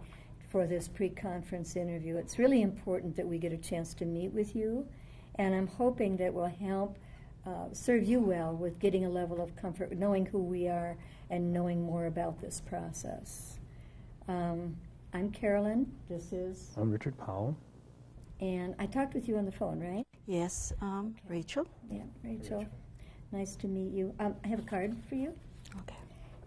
for this pre-conference interview. It's really important that we get a chance to meet with you, and I'm hoping that will help serve you well with getting a level of comfort, knowing who we are and knowing more about this process. I'm Carolyn. This is, I'm Richard Powell. and I talked with you on the phone, right? Yes, Rachel. Yeah, Rachel. Nice to meet you. I have a card for you. Okay.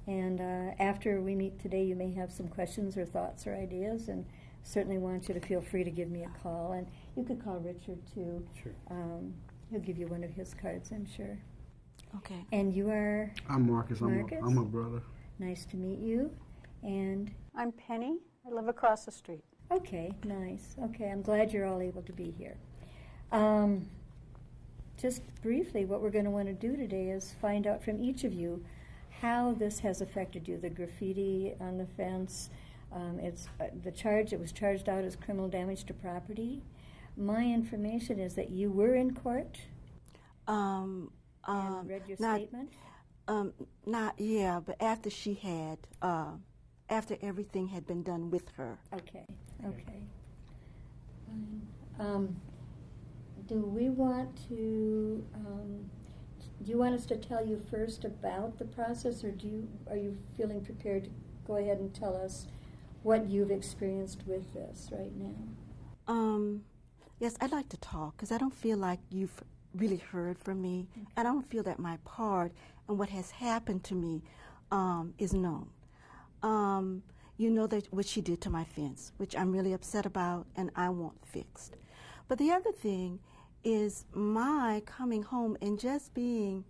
And after we meet today, you may have some questions or thoughts or ideas, and certainly want you to feel free to give me a call. And you could call Richard, too. Sure. He'll give you one of his cards, I'm sure. Okay. And you are I'm Marcus. Marcus? I'm a brother. nice to meet you. And, I'm Penny. I live across the street. okay, nice. Okay, I'm glad you're all able to be here. Just briefly, what we're going to want to do today is find out from each of you how this has affected you. The graffiti on the fence, it's it was charged out as criminal damage to property. My information is that you were in court and read your statement. But after she had, after everything had been done with her. Okay. Do we want to? Do you want us to tell you first about the process, or are you feeling prepared to go ahead and tell us what you've experienced with this right now? Yes, I'd like to talk because I don't feel like you've really heard from me. Okay. I don't feel that my part and what has happened to me is known. You know that what she did to my fence, which I'm really upset about and I want fixed. But the other thing is my coming home and just being,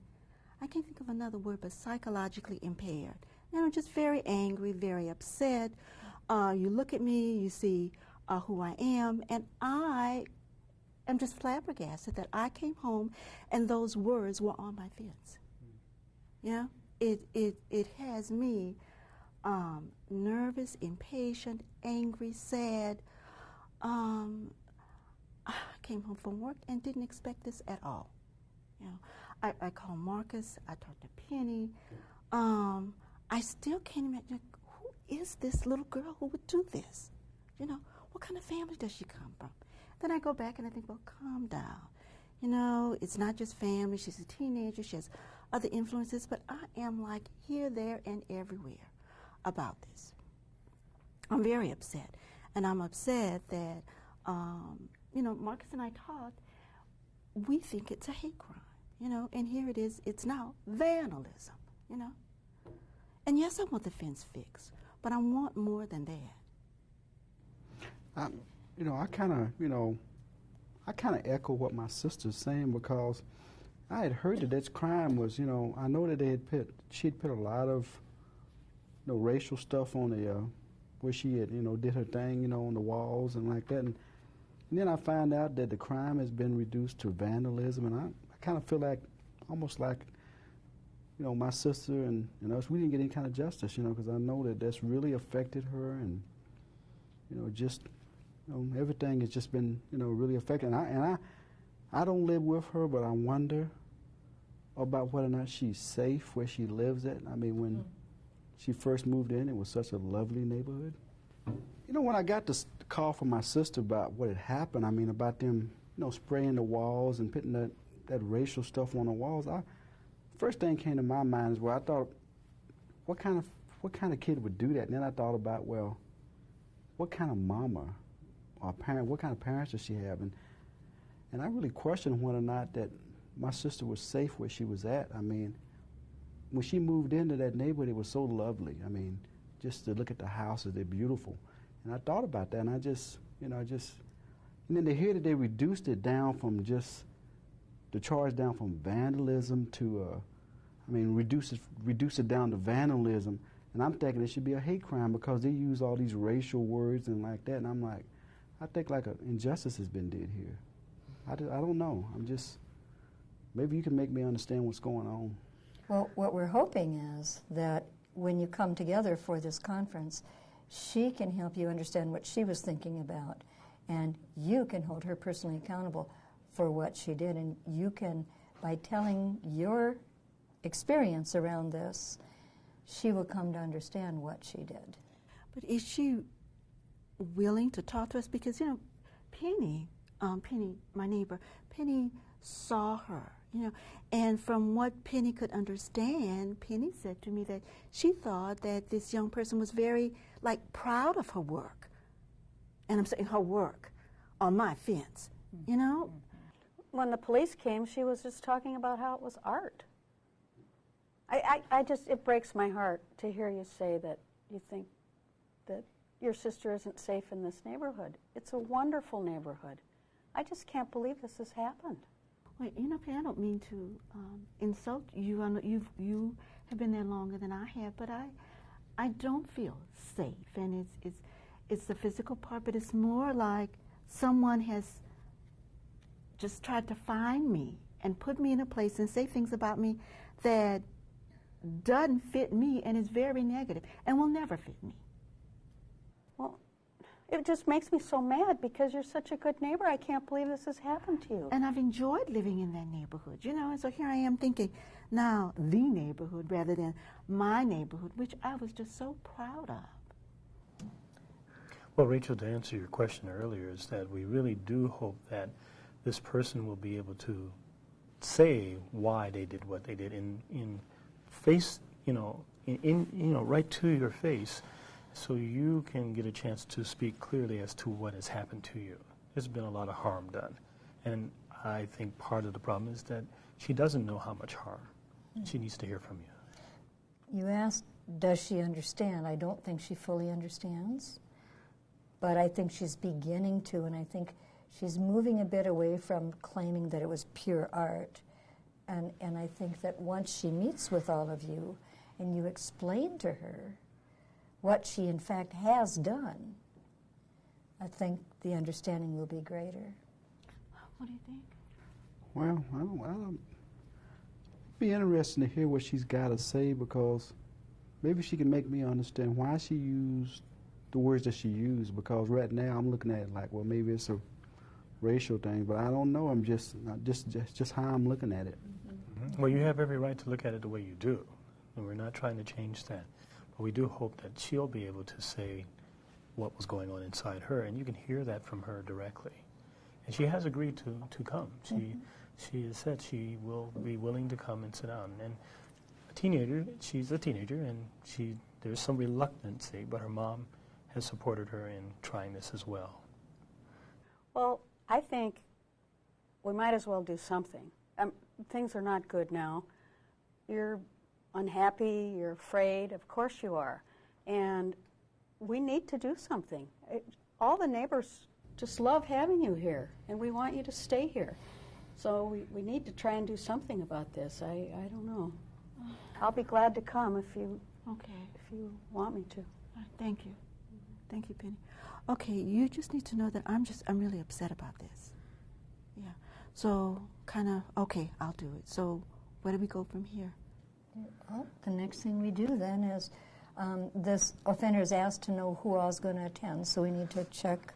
I can't think of another word, but psychologically impaired. Just very angry, very upset. You look at me, you see who I am, and I am just flabbergasted that I came home and those words were on my fence. Yeah, it has me nervous, impatient, angry, sad. I came home from work and didn't expect this at all. I called Marcus. I talked to Penny. I still can't imagine who is this little girl who would do this. What kind of family does she come from? Then I go back and I think, well, calm down. It's not just family. She's a teenager. She has other influences. But I am like here, there, and everywhere about this. I'm very upset. And I'm upset that, Marcus and I talked. We think it's a hate crime, and here it is. It's now vandalism, And yes, I want the fence fixed, but I want more than that. I kind of echo what my sister's saying because I had heard that this crime was, I know that she'd put a lot of, racial stuff on the, where she had, did her thing, on the walls and like that. And then I found out that the crime has been reduced to vandalism, and I kind of feel like, almost like, my sister and us, we didn't get any kind of justice, because I know that that's really affected her, and, everything has just been, really affected. And I don't live with her, but I wonder about whether or not she's safe where she lives at. I mean, when she first moved in, it was such a lovely neighborhood. When I got this call from my sister about what had happened, about them, spraying the walls and putting that racial stuff on the walls, first thing came to my mind is, well, I thought what kind of kid would do that? And then I thought about, well, what kind of mama or parent, what kind of parents does she have? And I really questioned whether or not that my sister was safe where she was at. I mean, when she moved into that neighborhood, it was so lovely. I mean, just to look at the houses, they're beautiful. And I thought about that, and I just, and then to hear that they reduced it down from just, the charge down from vandalism to, reduce it down to vandalism. And I'm thinking it should be a hate crime because they use all these racial words and like that. And I'm like, I think like an injustice has been did here. I don't know. Maybe you can make me understand what's going on. Well, what we're hoping is that when you come together for this conference, she can help you understand what she was thinking about, and you can hold her personally accountable for what she did. And you can, by telling your experience around this, she will come to understand what she did. But is she willing to talk to us? Because, Penny, my neighbor, Penny saw her, and from what Penny could understand, Penny said to me that she thought that this young person was very, proud of her work. And I'm saying her work on my fence, When the police came, she was just talking about how it was art. It breaks my heart to hear you say that you think that your sister isn't safe in this neighborhood. It's a wonderful neighborhood. I just can't believe this has happened. Wait, Penny, I don't mean to insult you. I know you have been there longer than I have, but I don't feel safe. And it's the physical part, but it's more like someone has just tried to find me and put me in a place and say things about me that doesn't fit me and is very negative and will never fit me. Well, it just makes me so mad because you're such a good neighbor. I can't believe this has happened to you. And I've enjoyed living in that neighborhood, and so here I am thinking, now the neighborhood rather than my neighborhood, which I was just so proud of. Well, Rachel, to answer your question earlier, is that we really do hope that this person will be able to say why they did what they did in face, right to your face, so you can get a chance to speak clearly as to what has happened to you. There's been a lot of harm done, and I think part of the problem is that she doesn't know how much harm. She needs to hear from you. You asked, does she understand? I don't think she fully understands, but I think she's beginning to, and I think she's moving a bit away from claiming that it was pure art. And I think that once she meets with all of you and you explain to her what she in fact has done, I think the understanding will be greater. What do you think? Well, I don't be interesting to hear what she's got to say, because maybe she can make me understand why she used the words that she used, because right now I'm looking at it like, well, maybe it's a racial thing, but I don't know. I'm just how I'm looking at it. Mm-hmm. Well, you have every right to look at it the way you do, and we're not trying to change that. But we do hope that she'll be able to say what was going on inside her, and you can hear that from her directly. And she has agreed to come. She has said she will be willing to come and sit down. And she's a teenager, and there's some reluctancy, but her mom has supported her in trying this as well. Well, I think we might as well do something. Things are not good now. You're unhappy, you're afraid, of course you are. And we need to do something. All the neighbors just love having you here, and we want you to stay here. So we need to try and do something about this. I don't know. I'll be glad to come if you want me to. Thank you. Thank you, Penny. Okay, you just need to know that I'm really upset about this. Yeah. So okay, I'll do it. So where do we go from here? Well, the next thing we do then is this offender is asked to know who all is going to attend. So we need to check,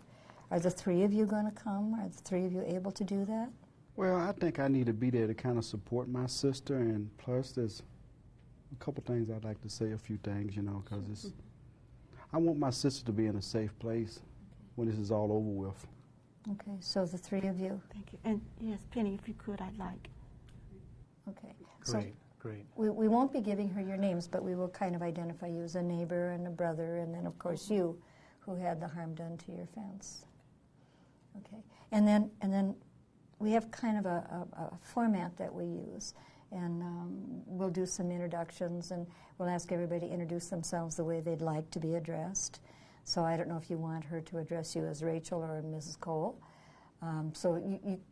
are the three of you going to come? Are the three of you able to do that? Well, I think I need to be there to kind of support my sister, and plus there's a couple things I'd like to say, a few things, because I want my sister to be in a safe place when this is all over with. Okay, so the three of you. Thank you. And yes, Penny, if you could, I'd like. Okay. Great, Great. We won't be giving her your names, but we will kind of identify you as a neighbor and a brother, and then, of course, you who had the harm done to your fence. Okay. And then we have kind of a format that we use, and we'll do some introductions, and we'll ask everybody to introduce themselves the way they'd like to be addressed. So I don't know if you want her to address you as Rachel or Mrs. Cole. So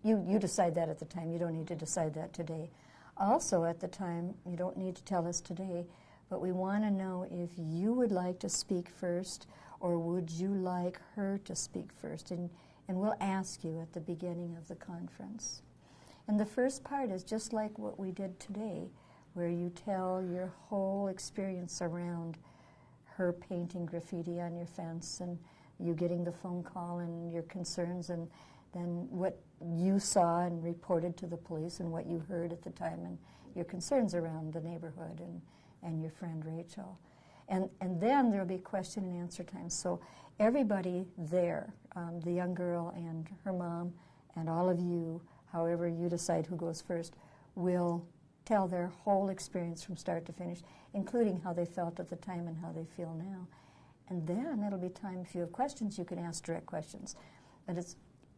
you decide that at the time. You don't need to decide that today. Also, at the time, you don't need to tell us today, but we want to know if you would like to speak first, or would you like her to speak first? And we'll ask you at the beginning of the conference. And the first part is just like what we did today, where you tell your whole experience around her painting graffiti on your fence and you getting the phone call and your concerns, and then what you saw and reported to the police and what you heard at the time and your concerns around the neighborhood and your friend Rachel. And then there'll be question and answer time. So everybody there, the young girl and her mom and all of you, however you decide who goes first, will tell their whole experience from start to finish, including how they felt at the time and how they feel now. And then it'll be time, if you have questions, you can ask direct questions. But it's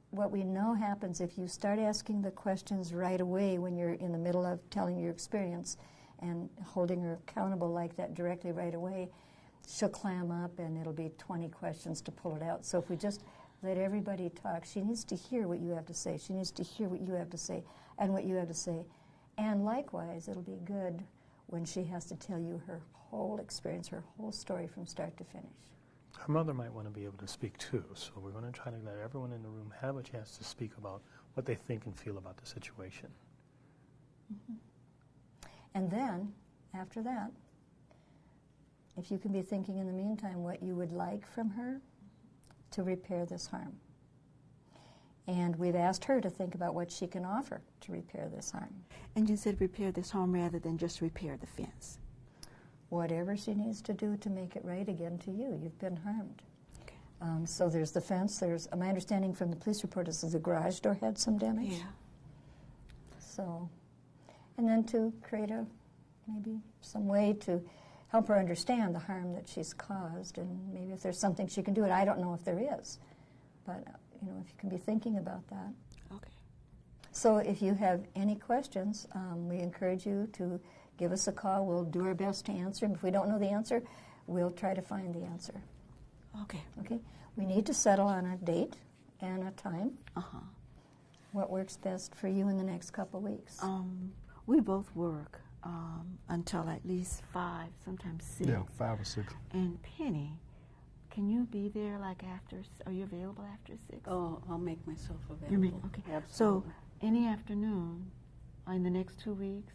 what we know happens if you start asking the questions right away when you're in the middle of telling your experience and holding her accountable like that directly right away, she'll clam up and it'll be 20 questions to pull it out. So if we just let everybody talk, she needs to hear what you have to say. She needs to hear what you have to say and what you have to say. And likewise, it'll be good when she has to tell you her whole experience, her whole story from start to finish. Her mother might want to be able to speak too, so we're going to try to let everyone in the room have a chance to speak about what they think and feel about the situation. Mm-hmm. And then, after that, if you can be thinking in the meantime what you would like from her to repair this harm. And we've asked her to think about what she can offer to repair this harm. And you said repair this harm rather than just repair the fence. Whatever she needs to do to make it right again to you. You've been harmed. Okay. So there's the fence. There's, my understanding from the police report is the garage door had some damage. Yeah. So, and then to create maybe some way to help her understand the harm that she's caused, and maybe if there's something she can do. And I don't know if there is, but if you can be thinking about that. Okay. So if you have any questions, we encourage you to give us a call. We'll do our best to answer. If we don't know the answer, we'll try to find the answer. Okay. Okay? We need to settle on a date and a time. Uh-huh. What works best for you in the next couple of weeks? We both work until at least 5, sometimes 6. Yeah, 5 or 6. And Penny, can you be there after? Are you available after 6? Oh, I'll make myself available. You make okay. Absolutely. So any afternoon in the next 2 weeks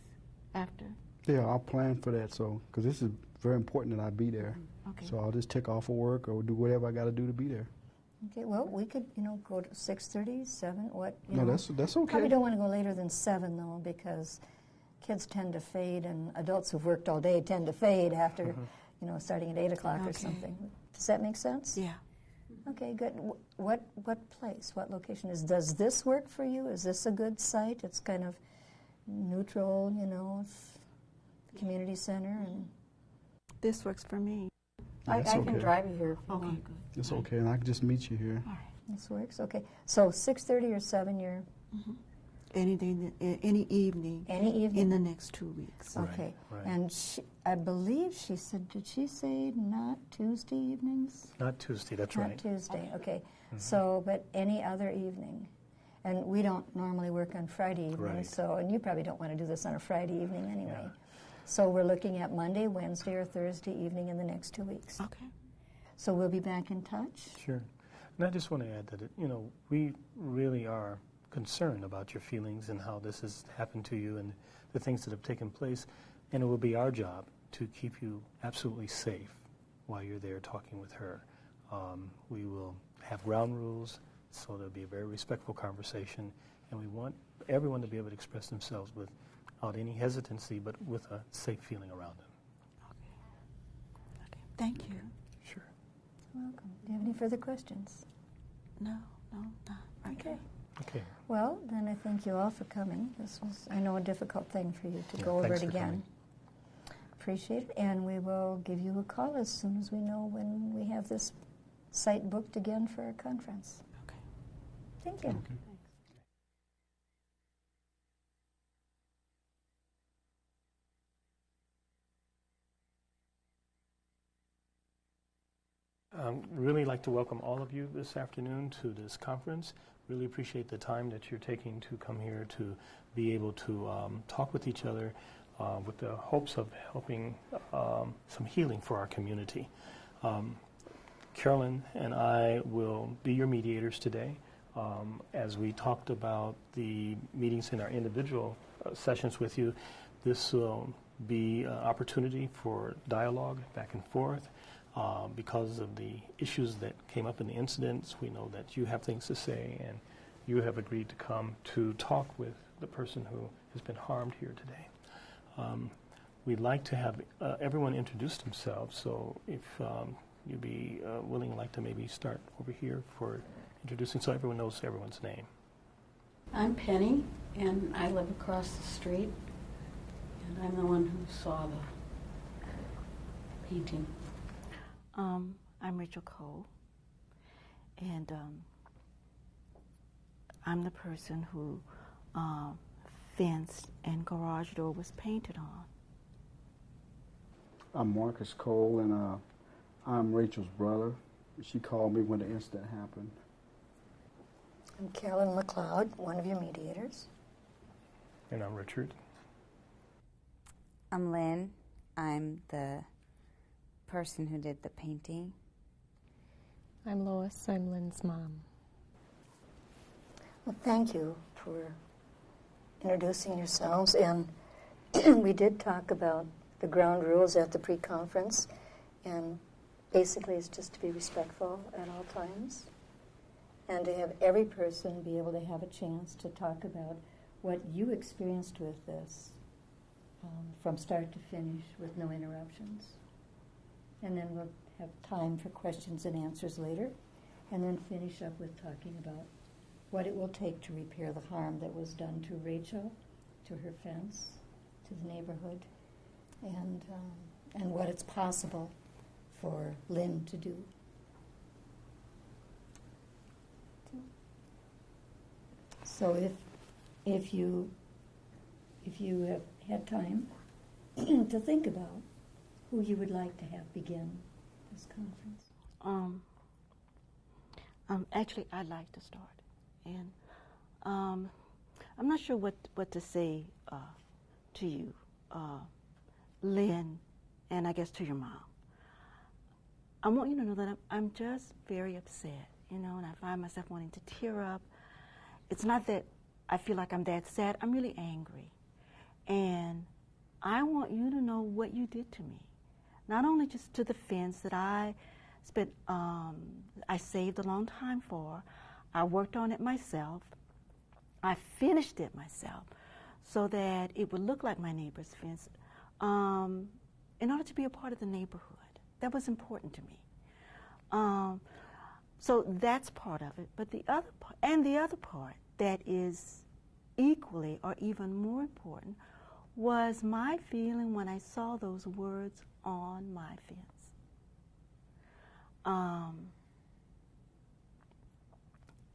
after? Yeah, I'll plan for that. So, because this is very important that I be there. Okay. So I'll just take off of work or do whatever I got to do to be there. Okay, well, we could, go to 6:30, 7, what, No, that's okay. Probably don't want to go later than 7, though, because kids tend to fade, and adults who've worked all day tend to fade after, starting at 8 o'clock or something. Does that make sense? Yeah. Okay, good. What place, what location does this work for you? Is this a good site? It's kind of neutral, community center, and This works for me. I That's can okay. drive you here. Okay, good. It's okay, and I can just meet you here. All right. this works. Okay, so 6:30 or 7, you're Any evening. any evening. In the next 2 weeks. Right, Okay, right. and I believe she said, did she say not Tuesday evenings? Not Tuesday, that's Not right. Tuesday, okay. So, but any other evening. And we don't normally work on Friday evenings, Right. and you probably don't want to do this on a Friday evening anyway. Yeah. So we're looking at Monday, Wednesday, or Thursday evening in the next 2 weeks. Okay. So we'll be back in touch. Sure. And I just want to add that, we really are concerned about your feelings and how this has happened to you and the things that have taken place. And it will be our job to keep you absolutely safe while you're there talking with her. We will have ground rules, so there'll be a very respectful conversation. And we want everyone to be able to express themselves without any hesitancy, but with a safe feeling around them. Okay. Thank you. Sure. Welcome. Do you have any further questions? No, not right Okay. now. Okay. Well, then I thank you all for coming. This was, I know, a difficult thing for you to Yeah, go over thanks it for again. coming. Appreciate it, and we will give you a call as soon as we know when we have this site booked again for our conference. Okay. Thank you. Okay. Really like to welcome all of you this afternoon to this conference. Really appreciate the time that you're taking to come here to be able to talk with each other with the hopes of helping some healing for our community. Carolyn and I will be your mediators today. As we talked about the meetings in our individual sessions with you, this will be an opportunity for dialogue back and forth. Because of the issues that came up in the incidents, we know that you have things to say, and you have agreed to come to talk with the person who has been harmed here today. We'd like to have everyone introduce themselves, so if you'd be willing, like to maybe start over here for introducing, so everyone knows everyone's name. I'm Penny, and I live across the street, and I'm the one who saw the painting. I'm Rachel Cole, and I'm the person who fence and garage door was painted on. I'm Marcus Cole, and I'm Rachel's brother. She called me when the incident happened. I'm Carolyn McLeod, one of your mediators. And I'm Richard. I'm Lynn. I'm the person who did the painting. I'm Lois. I'm Lynn's mom. Well, thank you for introducing yourselves. And we did talk about the ground rules at the pre-conference. And basically it's just to be respectful at all times. And to have every person be able to have a chance to talk about what you experienced with this from start to finish with no interruptions. And then we'll have time for questions and answers later, and then finish up with talking about what it will take to repair the harm that was done to Rachel, to her fence, to the neighborhood, and what it's possible for Lynn to do. So if you have had time to think about who you would like to have begin this conference. Actually, I'd like to start, and I'm not sure what to say to you, Lynn, and I guess to your mom. I want you to know that I'm just very upset, and I find myself wanting to tear up. It's not that I feel like I'm that sad. I'm really angry, and I want you to know what you did to me. Not only just to the fence that I spent, I saved a long time for. I worked on it myself. I finished it myself so that it would look like my neighbor's fence in order to be a part of the neighborhood. That was important to me. So that's part of it. But the other part that is equally or even more important was my feeling when I saw those words on my fence.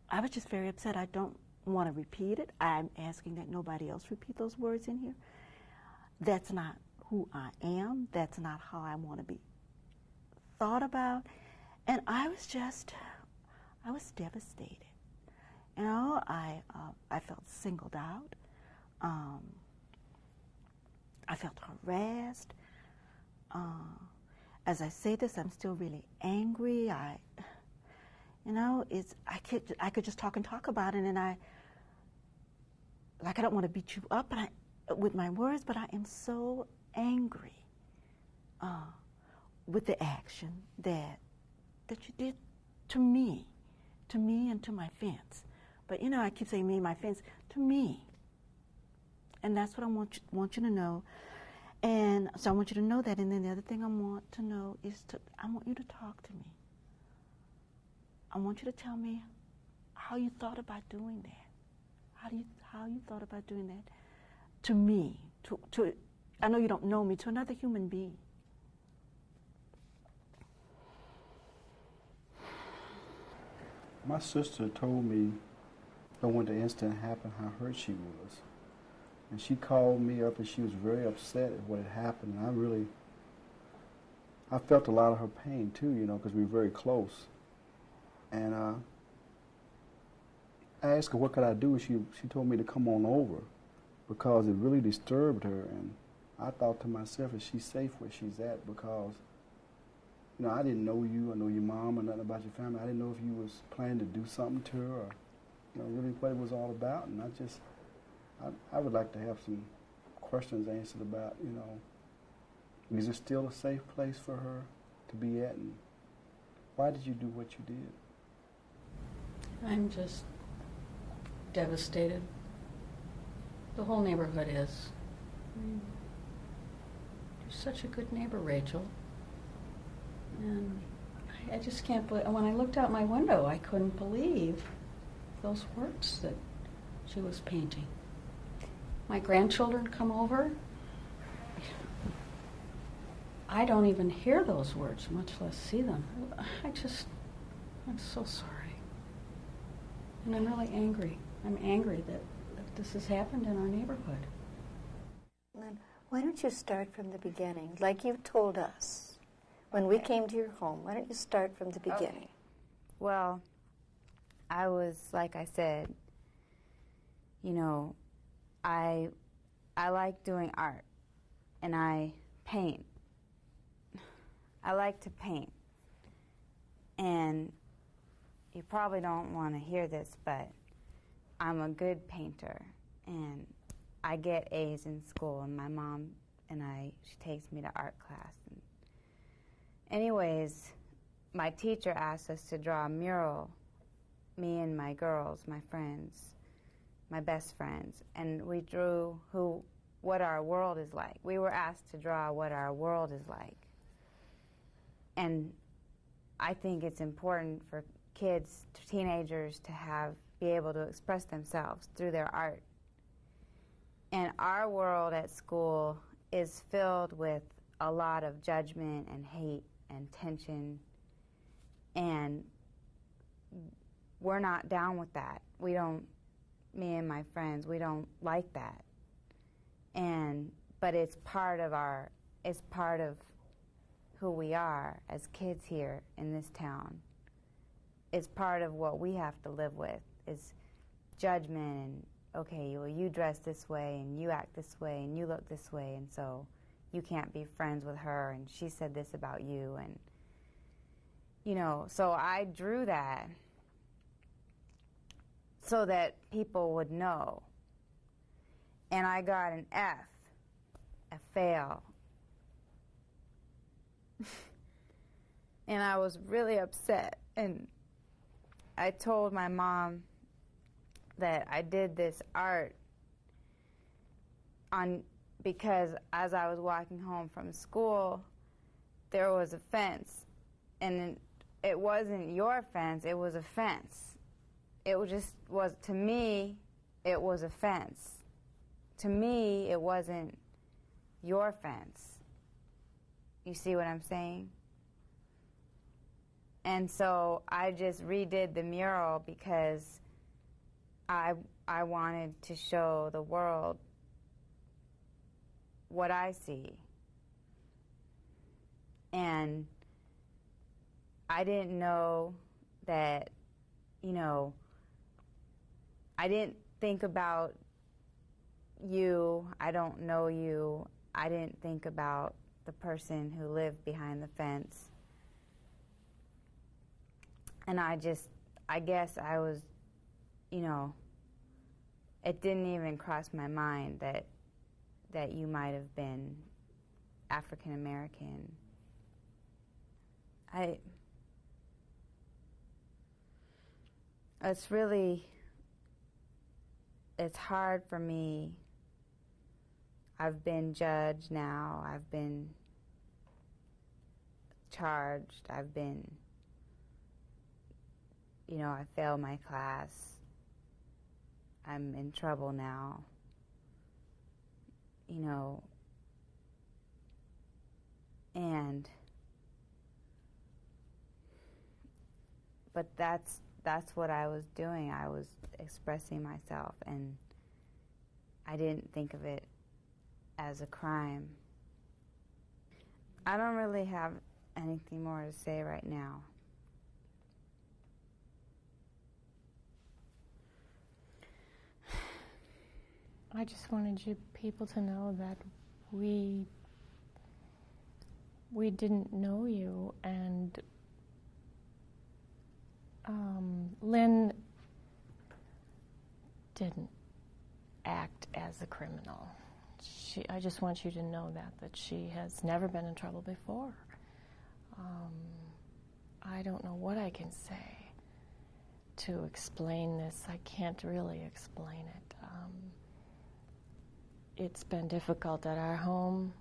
I was just very upset. I don't want to repeat it. I'm asking that nobody else repeat those words in here. That's not who I am. That's not how I want to be thought about. And I was devastated. I felt singled out. I felt harassed. As I say this, I'm still really angry. I could just talk and talk about it, and I don't want to beat you up with my words, but I am so angry with the action that you did to me and to my fence. But I keep saying me and my fence, to me. And that's what I want you to know. And so I want you to know that. And then the other thing I want to know is I want you to talk to me. I want you to tell me how you thought about doing that. how you thought about doing that to me, to I know you don't know me, to another human being. My sister told me when the incident happened how hurt she was. And she called me up and she was very upset at what had happened. And I felt a lot of her pain too, you know, because we were very close. And I asked her what could I do. She told me to come on over because it really disturbed her. And I thought to myself, is she safe where she's at? Because, you know, I didn't know you. I know your mom or nothing about your family. I didn't know if you was planning to do something to her or, you know, really what it was all about. And I would like to have some questions answered about, you know, is it still a safe place for her to be at? And why did you do what you did? I'm just devastated. The whole neighborhood is. You're such a good neighbor, Rachel. And I just can't believe, when I looked out my window, I couldn't believe those words that she was painting. My grandchildren come over. I don't even hear those words, much less see them. I'm so sorry. And I'm really angry. I'm angry that this has happened in our neighborhood. Lynn, why don't you start from the beginning, like you told us when we came to your home? Why don't you start from the beginning? Okay. Well, I was, like I said, you know, I like doing art, and I paint. I like to paint. And you probably don't want to hear this, but I'm a good painter, and I get A's in school, and my mom and she takes me to art class. And anyways, my teacher asked us to draw a mural, me and my girls, my friends, my best friends, and we drew what our world is like. We were asked to draw what our world is like. And I think it's important for kids, teenagers, to be able to express themselves through their art. And our world at school is filled with a lot of judgment and hate and tension, and we're not down with that. We don't, me and my friends, we don't like that. But it's part of who we are as kids here in this town. It's part of what we have to live with, is judgment and, okay, well, you dress this way and you act this way and you look this way, and so you can't be friends with her, and she said this about you, and, you know, so I drew that so that people would know. And I got an F, a fail. And I was really upset, and I told my mom that I did this art because as I was walking home from school, there was a fence, and it wasn't your fence, it was a fence. It was, to me, it was a fence. To me, it wasn't your fence. You see what I'm saying? And so I just redid the mural because I wanted to show the world what I see. And I didn't know that, you know, I didn't think about you. I don't know you. I didn't think about the person who lived behind the fence. And I guess I was, you know, it didn't even cross my mind that you might have been African American. It's hard for me. I've been judged now. I've been charged. I've been, you know, I failed my class. I'm in trouble now, you know, but that's what I was doing. I was expressing myself, and I didn't think of it as a crime. I don't really have anything more to say right now. I just wanted you people to know that we didn't know you, and Lynn didn't act as a criminal. I just want you to know that she has never been in trouble before. I don't know what I can say to explain this. I can't really explain it. It's been difficult at our home.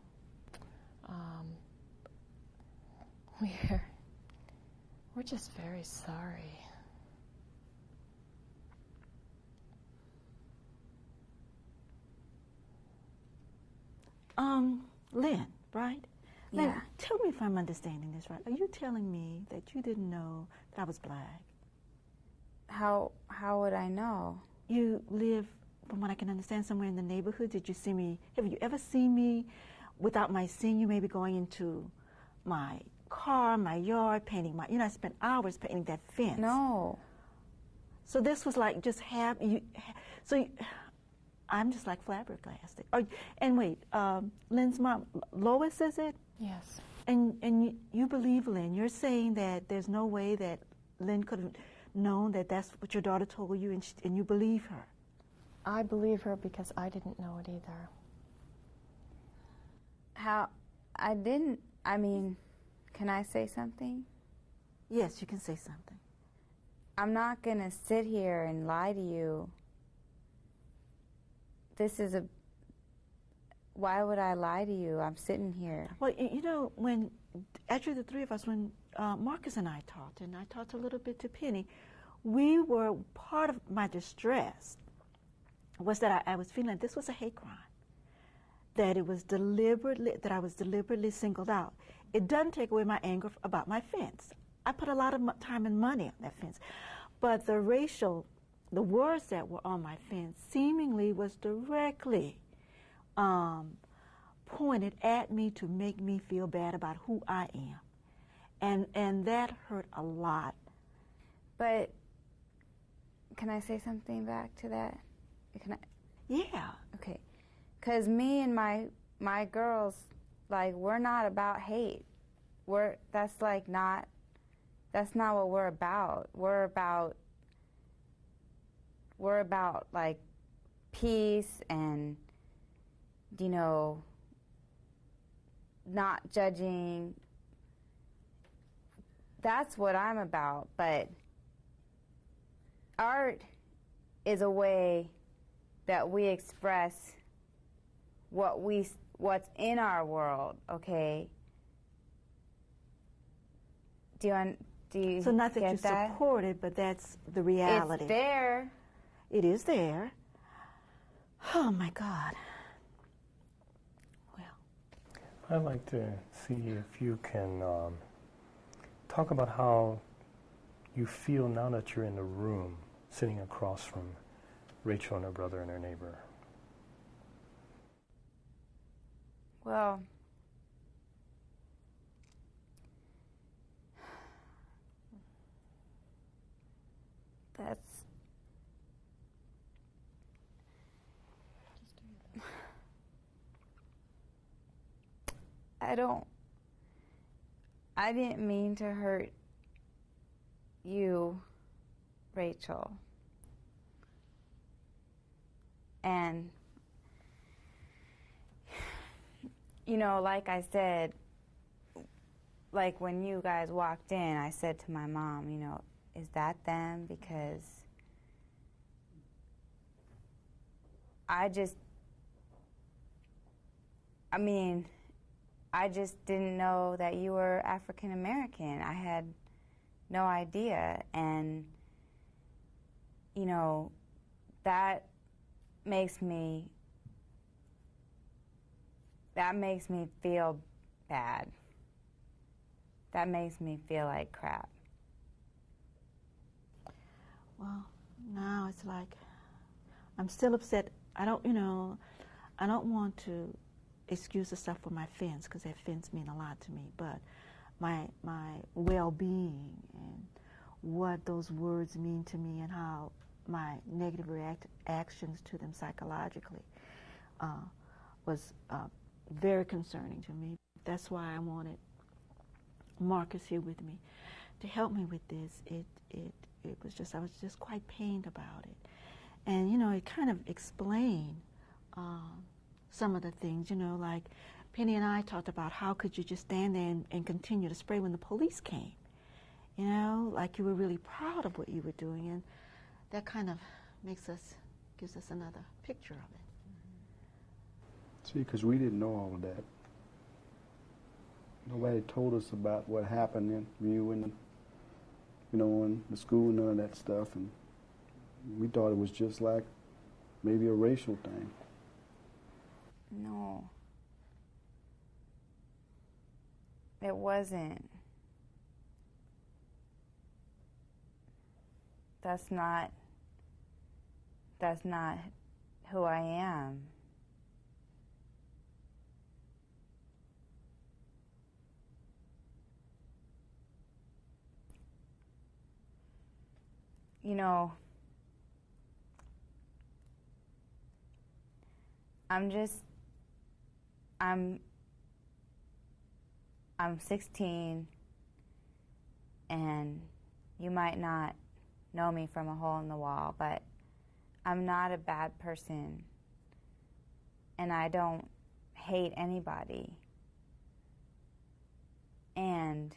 We're just very sorry. Lynn, right? Lynn, Yeah. tell me if I'm understanding this right. Are you telling me that you didn't know that I was black? How would I know? You live, from what I can understand, somewhere in the neighborhood. Did you see me? Have you ever seen me without my seeing you, maybe going into my car, my yard, painting my, I spent hours painting that fence. No. So this was like just I'm just like flabbergasted. And wait, Lynn's mom, Lois, is it? Yes. And you believe Lynn. You're saying that there's no way that Lynn could have known that that's what your daughter told you, and you believe her. I believe her because I didn't know it either. Can I say something? Yes, you can say something. I'm not going to sit here and lie to you. Why would I lie to you? I'm sitting here. Well, when, actually the three of us, when Marcus and I talked, and I talked a little bit to Penny, part of my distress was that I was feeling like this was a hate crime, that I was deliberately singled out. It doesn't take away my anger about my fence. I put a lot of time and money on that fence. But the words that were on my fence seemingly was directly pointed at me to make me feel bad about who I am. And that hurt a lot. But can I say something back to that? Yeah. Okay. Because me and my girls, like, we're not about hate. That's not what we're about. We're about like peace and, not judging. That's what I'm about. But art is a way that we express what's in our world, okay? Do you So not that get you that? support it, but that's the reality. It's there. It is there. Oh, my God. Well. I'd like to see if you can talk about how you feel now that you're in the room sitting across from Rachel and her brother and her neighbor. Well, I didn't mean to hurt you, Rachel. And, like I said, like when you guys walked in, I said to my mom, is that them? Because I just didn't know that you were African American. I had no idea. And, that makes me feel bad. That makes me feel like crap. Well, now it's like I'm still upset. I don't want to excuse the stuff for my fence, because that fence mean a lot to me, but my well-being and what those words mean to me and how my negative actions to them psychologically was very concerning to me. That's why I wanted Marcus here with me to help me with this. It was just, I was just quite pained about it. And, it kind of explained some of the things, like Penny and I talked about how could you just stand there and continue to spray when the police came, like you were really proud of what you were doing. And that kind of gives us another picture of it. See, because we didn't know all of that. Nobody told us about what happened in you and, in the school, none of that stuff. And we thought it was just like maybe a racial thing. No. It wasn't. That's not who I am. I'm 16, and you might not know me from a hole in the wall, but I'm not a bad person, and I don't hate anybody. And,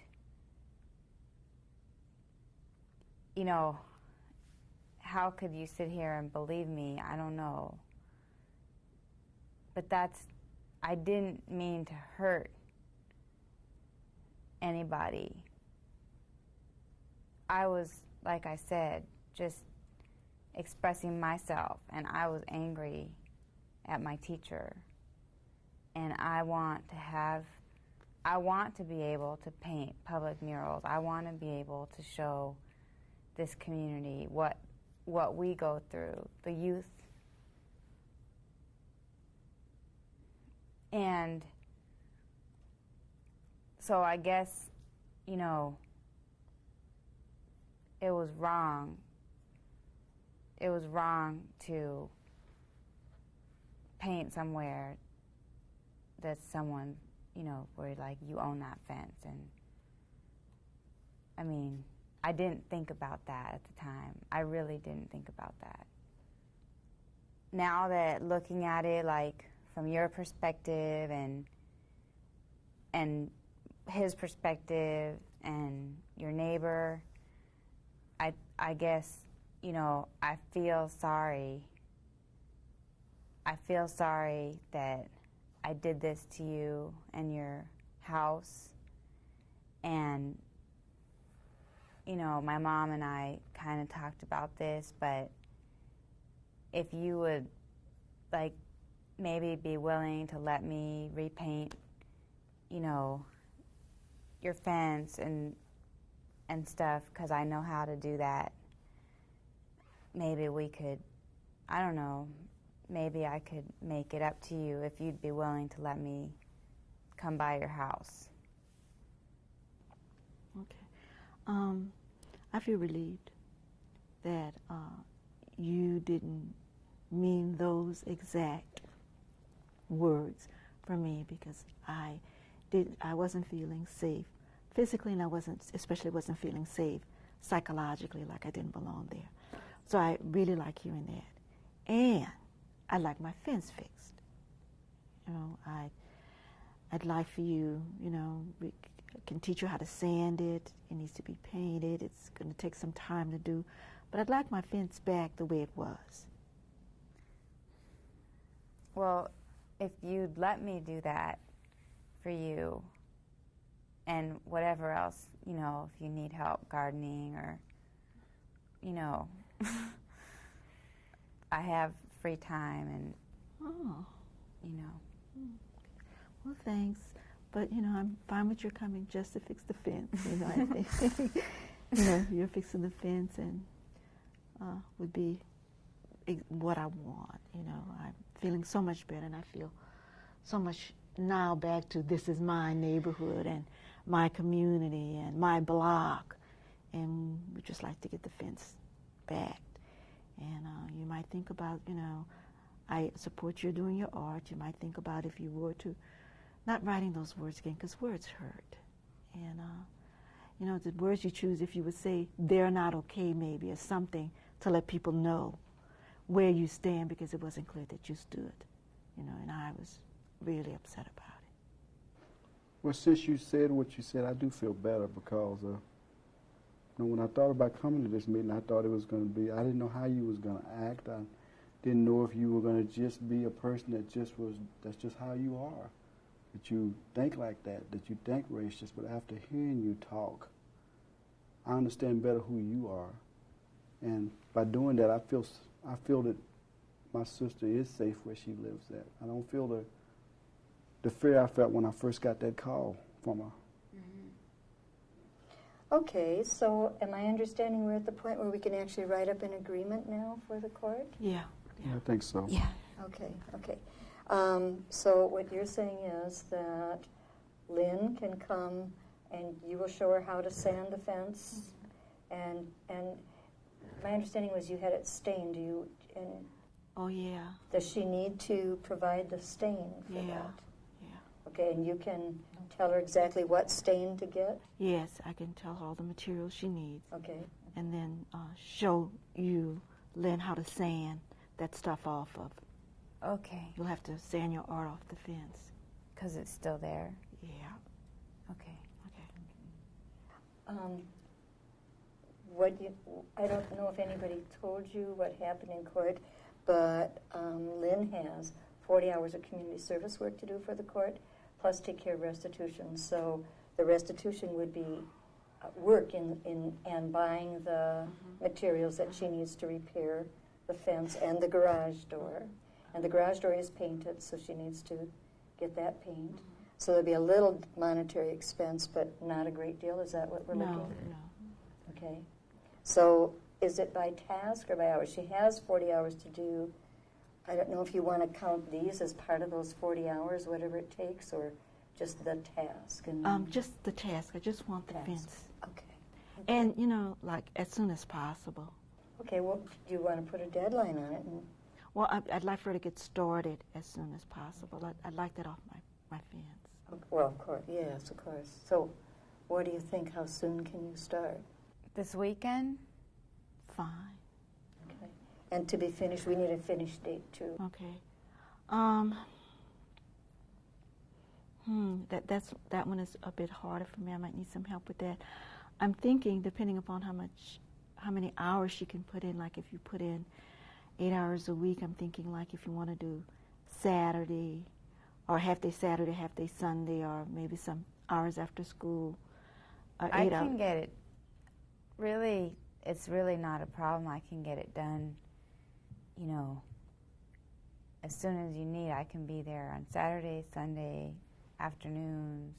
how could you sit here and believe me? I don't know. But I didn't mean to hurt anybody. I was, like I said, just expressing myself, and I was angry at my teacher. And I want to be able to paint public murals. I want to be able to show this community what we go through, the youth. And so I guess, it was wrong. It was wrong to paint somewhere that someone, where like you own that fence. And I mean, I didn't think about that at the time. I really didn't think about that. Now that looking at it like from your perspective and his perspective and your neighbor, I guess, I feel sorry. I feel sorry that I did this to you and your house. And, my mom and I kind of talked about this, but if you would, like, maybe be willing to let me repaint, your fence and stuff, because I know how to do that. Maybe we could, I don't know, maybe I could make it up to you if you'd be willing to let me come by your house. Okay. I feel relieved that you didn't mean those exact words for me, because I wasn't feeling safe physically, and I especially wasn't feeling safe psychologically, like I didn't belong there. So I really like hearing that. And I'd like my fence fixed. I'd like for you, we can teach you how to sand it. It needs to be painted. It's going to take some time to do. But I'd like my fence back the way it was. Well, if you'd let me do that for you, and whatever else, if you need help gardening or, I have free time, and Oh, you know. well, thanks. But, I'm fine with your coming just to fix the fence. I think, you're fixing the fence and would be what I want. I'm feeling so much better, and I feel so much now back to this is my neighborhood and my community and my block, and we just like to get the fence back. And you might think about, I support you doing your art. You might think about if you were to not writing those words again, because words hurt. And, the words you choose, if you would say they're not okay maybe, or something to let people know where you stand, because it wasn't clear that you stood, and I was really upset about it. Well, since you said what you said, I do feel better because when I thought about coming to this meeting, I thought it was going to be, I didn't know how you was going to act. I didn't know if you were going to just be a person that's just how you are, that you think like that you think racist. But after hearing you talk, I understand better who you are. And by doing that, I feel that my sister is safe where she lives at. I don't feel the fear I felt when I first got that call from her. Okay, so am I understanding we're at the point where we can actually write up an agreement now for the court? Yeah. I think so. Yeah. Okay. So what you're saying is that Lynn can come and you will show her how to sand the fence, and my understanding was you had it stained. Oh, yeah. Does she need to provide the stain for that? Yeah. Okay, and you can tell her exactly what stain to get? Yes, I can tell her all the materials she needs. Okay. And then show you, Lynn, how to sand that stuff off of. Okay. You'll have to sand your art off the fence. Because it's still there. Yeah. Okay. I don't know if anybody told you what happened in court, but Lynn has 40 hours of community service work to do for the court, plus take care of restitution. So the restitution would be work in buying the materials that she needs to repair the fence and the garage door. And the garage door is painted, so she needs to get that paint. So there'll be a little monetary expense, but not a great deal. Is that what we're looking at? No. Okay. So is it by task or by hours? She has 40 hours to do. I don't know if you want to count these as part of those 40 hours, whatever it takes, or just the task. And Just the task. I just want the fence. Okay. And, like as soon as possible. Okay, well, do you want to put a deadline on it? Well, I'd like for her to get started as soon as possible. I'd like that off my fence. Well, of course, yes, of course. So what do you think? How soon can you start? This weekend? Fine. Okay. And to be finished, we need a finish date, too. Okay. That one is a bit harder for me. I might need some help with that. I'm thinking, depending upon how many hours she can put in, like if you put in 8 hours a week, I'm thinking like if you want to do Saturday, or half day Saturday, half day Sunday, or maybe some hours after school. I can get it. Really, it's really not a problem. I can get it done, as soon as you need. I can be there on Saturday, Sunday, afternoons.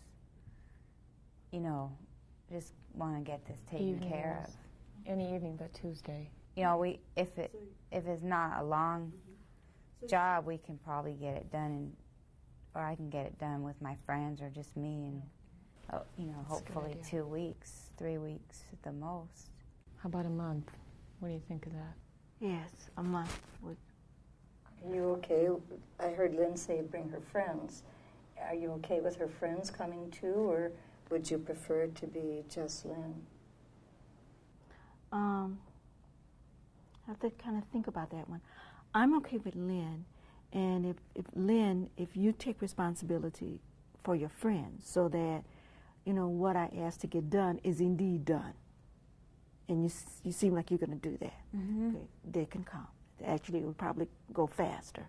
Just want to get this taken care of. Any evening but Tuesday. If it's not a long job, we can probably get it done, or I can get it done with my friends or just me, and hopefully 2 weeks, 3 weeks at the most. How about a month? What do you think of that? Yes, a month would. Are you okay? I heard Lynn say bring her friends. Are you okay with her friends coming too, or would you prefer it to be just Lynn? I have to kind of think about that one. I'm okay with Lynn, and if you take responsibility for your friends, so that what I asked to get done is indeed done, and you seem like you're going to do that. Okay, they can come. Actually, it would probably go faster,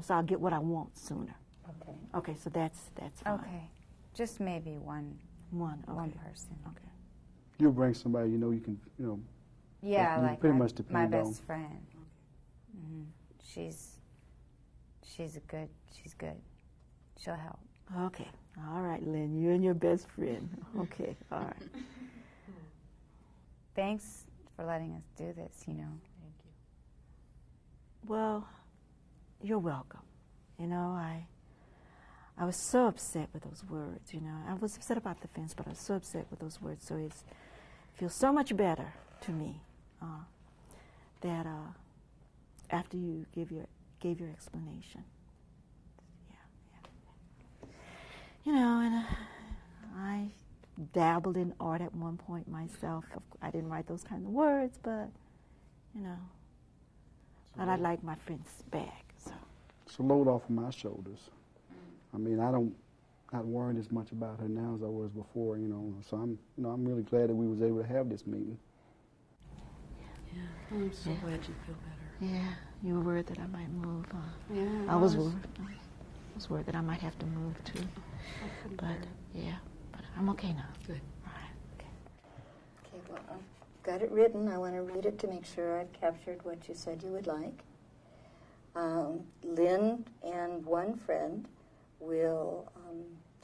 so I'll get what I want sooner. Okay. Okay, so that's fine. Okay, just maybe one person. Okay. You'll bring somebody you can, Yeah, you like pretty much my depend on. best friend. she's good. She'll help. Okay. All right, Lynn, you and your best friend. Okay, all right. Thanks for letting us do this, you know. Thank you. Well, you're welcome. You know, I was so upset with those words, you know. I was upset about the fence, but I was so upset with those words. So it feels so much better to me that after you gave your explanation. Yeah. You know, and I dabbled in art at one point myself. I didn't write those kind of words, but, you know, but I'd like my friends back, so. It's a load off of my shoulders. I mean, I'm not worrying as much about her now as I was before, you know. So I'm really glad that we was able to have this meeting. Yeah, I'm so glad you feel better. Yeah, you were worried that I might move. Yeah, I was worried. I was worried that I might have to move too. But yeah, but I'm okay now. Good. All right. Okay. Okay, well, I've got it written. I want to read it to make sure I've captured what you said you would like. Lynn and one friend will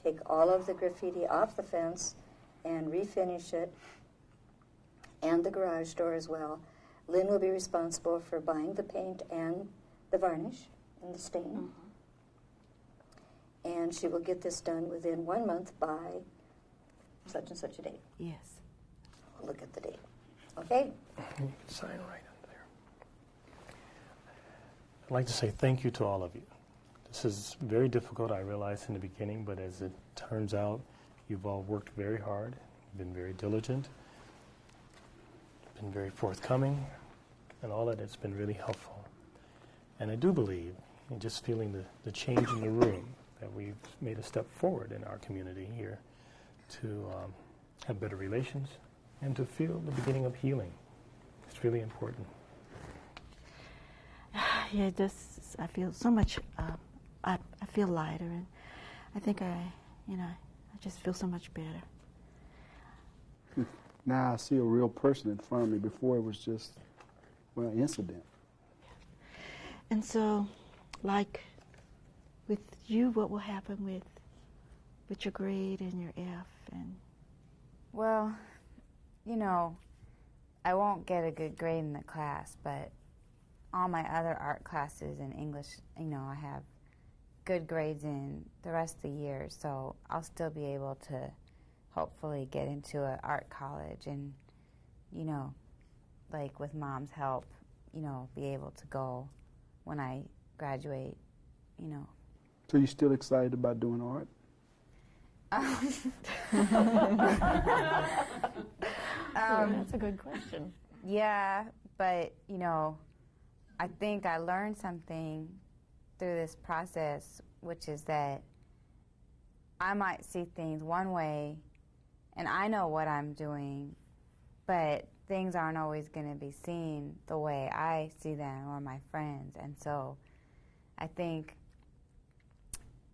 take all of the graffiti off the fence and refinish it, and the garage door as well. Lynn will be responsible for buying the paint and the varnish and the stain. And she will get this done within 1 month by such and such a date. Yes. We'll look at the date. Okay? You can sign right under there. I'd like to say thank you to all of you. This is very difficult, I realized in the beginning, but as it turns out, you've all worked very hard, been very diligent, been very forthcoming, and all that. It's been really helpful. And I do believe, in just feeling the change in the room, that we've made a step forward in our community here to have better relations and to feel the beginning of healing. It's really important. Yeah, I feel so much. I feel lighter, and I think I just feel so much better. Now I see a real person in front of me. Before it was just, well, an incident. And so, like, with you, what will happen with your grade and your F and? Well, you know, I won't get a good grade in the class, but all my other art classes in English, you know, I have good grades in the rest of the year, so I'll still be able to hopefully get into an art college and, you know, like with Mom's help, you know, be able to go when I graduate, you know. So you still excited about doing art? That's a good question. Yeah, but, you know, I think I learned something through this process, which is that I might see things one way, and I know what I'm doing, but things aren't always going to be seen the way I see them or my friends. And so I think,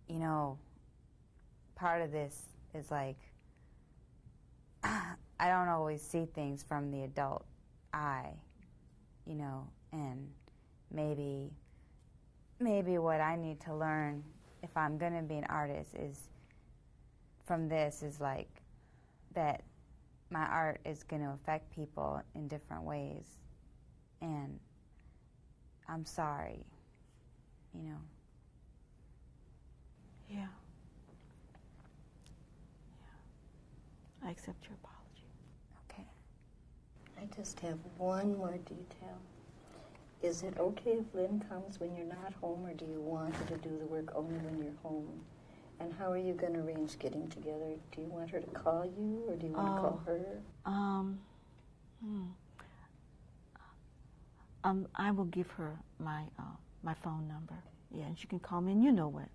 you know, part of this is like, I don't always see things from the adult eye, you know, and maybe what I need to learn if I'm going to be an artist is from this is like that my art is going to affect people in different ways, and I'm sorry, you know. Yeah. I accept your apology. Okay. I just have one more detail. Is it okay if Lynn comes when you're not home, or do you want her to do the work only when you're home? And how are you going to arrange getting together? Do you want her to call you, or do you want to call her? I will give her my phone number. Yeah, and she can call me, and you know where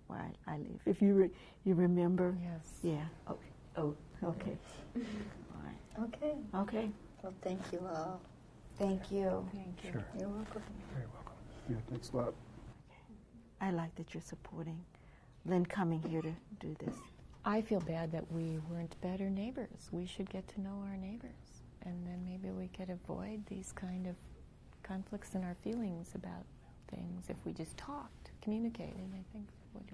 I live. If you remember. Yes. Yeah. Okay. Oh, okay. All right. Okay. Okay. Well, thank you all. Thank you. Thank you. Sure. You're welcome. Very welcome. Yeah, thanks a lot. I like that you're supporting Lynn coming here to do this. I feel bad that we weren't better neighbors. We should get to know our neighbors, and then maybe we could avoid these kind of conflicts in our feelings about things if we just talked, communicated. I think would.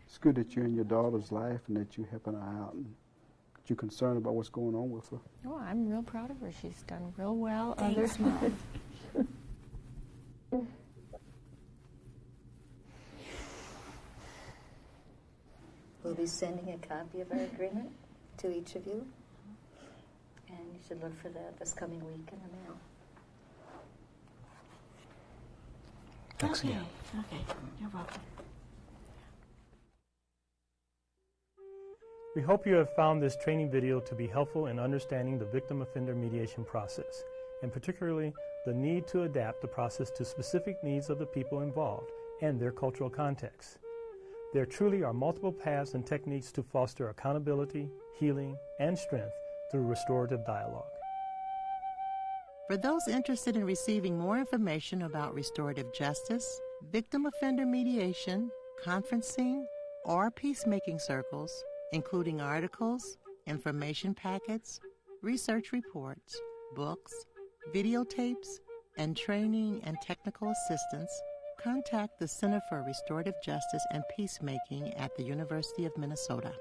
It's good that you're in your daughter's life and that you're helping her out and that you're concerned about what's going on with her. Oh, I'm real proud of her. She's done real well. Thanks, Mom. We'll be sending a copy of our agreement to each of you, and you should look for that this coming week in the mail. Thanks Okay. again. Okay. You're welcome. We hope you have found this training video to be helpful in understanding the victim-offender mediation process, and particularly the need to adapt the process to specific needs of the people involved and their cultural context. There truly are multiple paths and techniques to foster accountability, healing, and strength through restorative dialogue. For those interested in receiving more information about restorative justice, victim-offender mediation, conferencing, or peacemaking circles, including articles, information packets, research reports, books, videotapes, and training and technical assistance, contact the Center for Restorative Justice and Peacemaking at the University of Minnesota.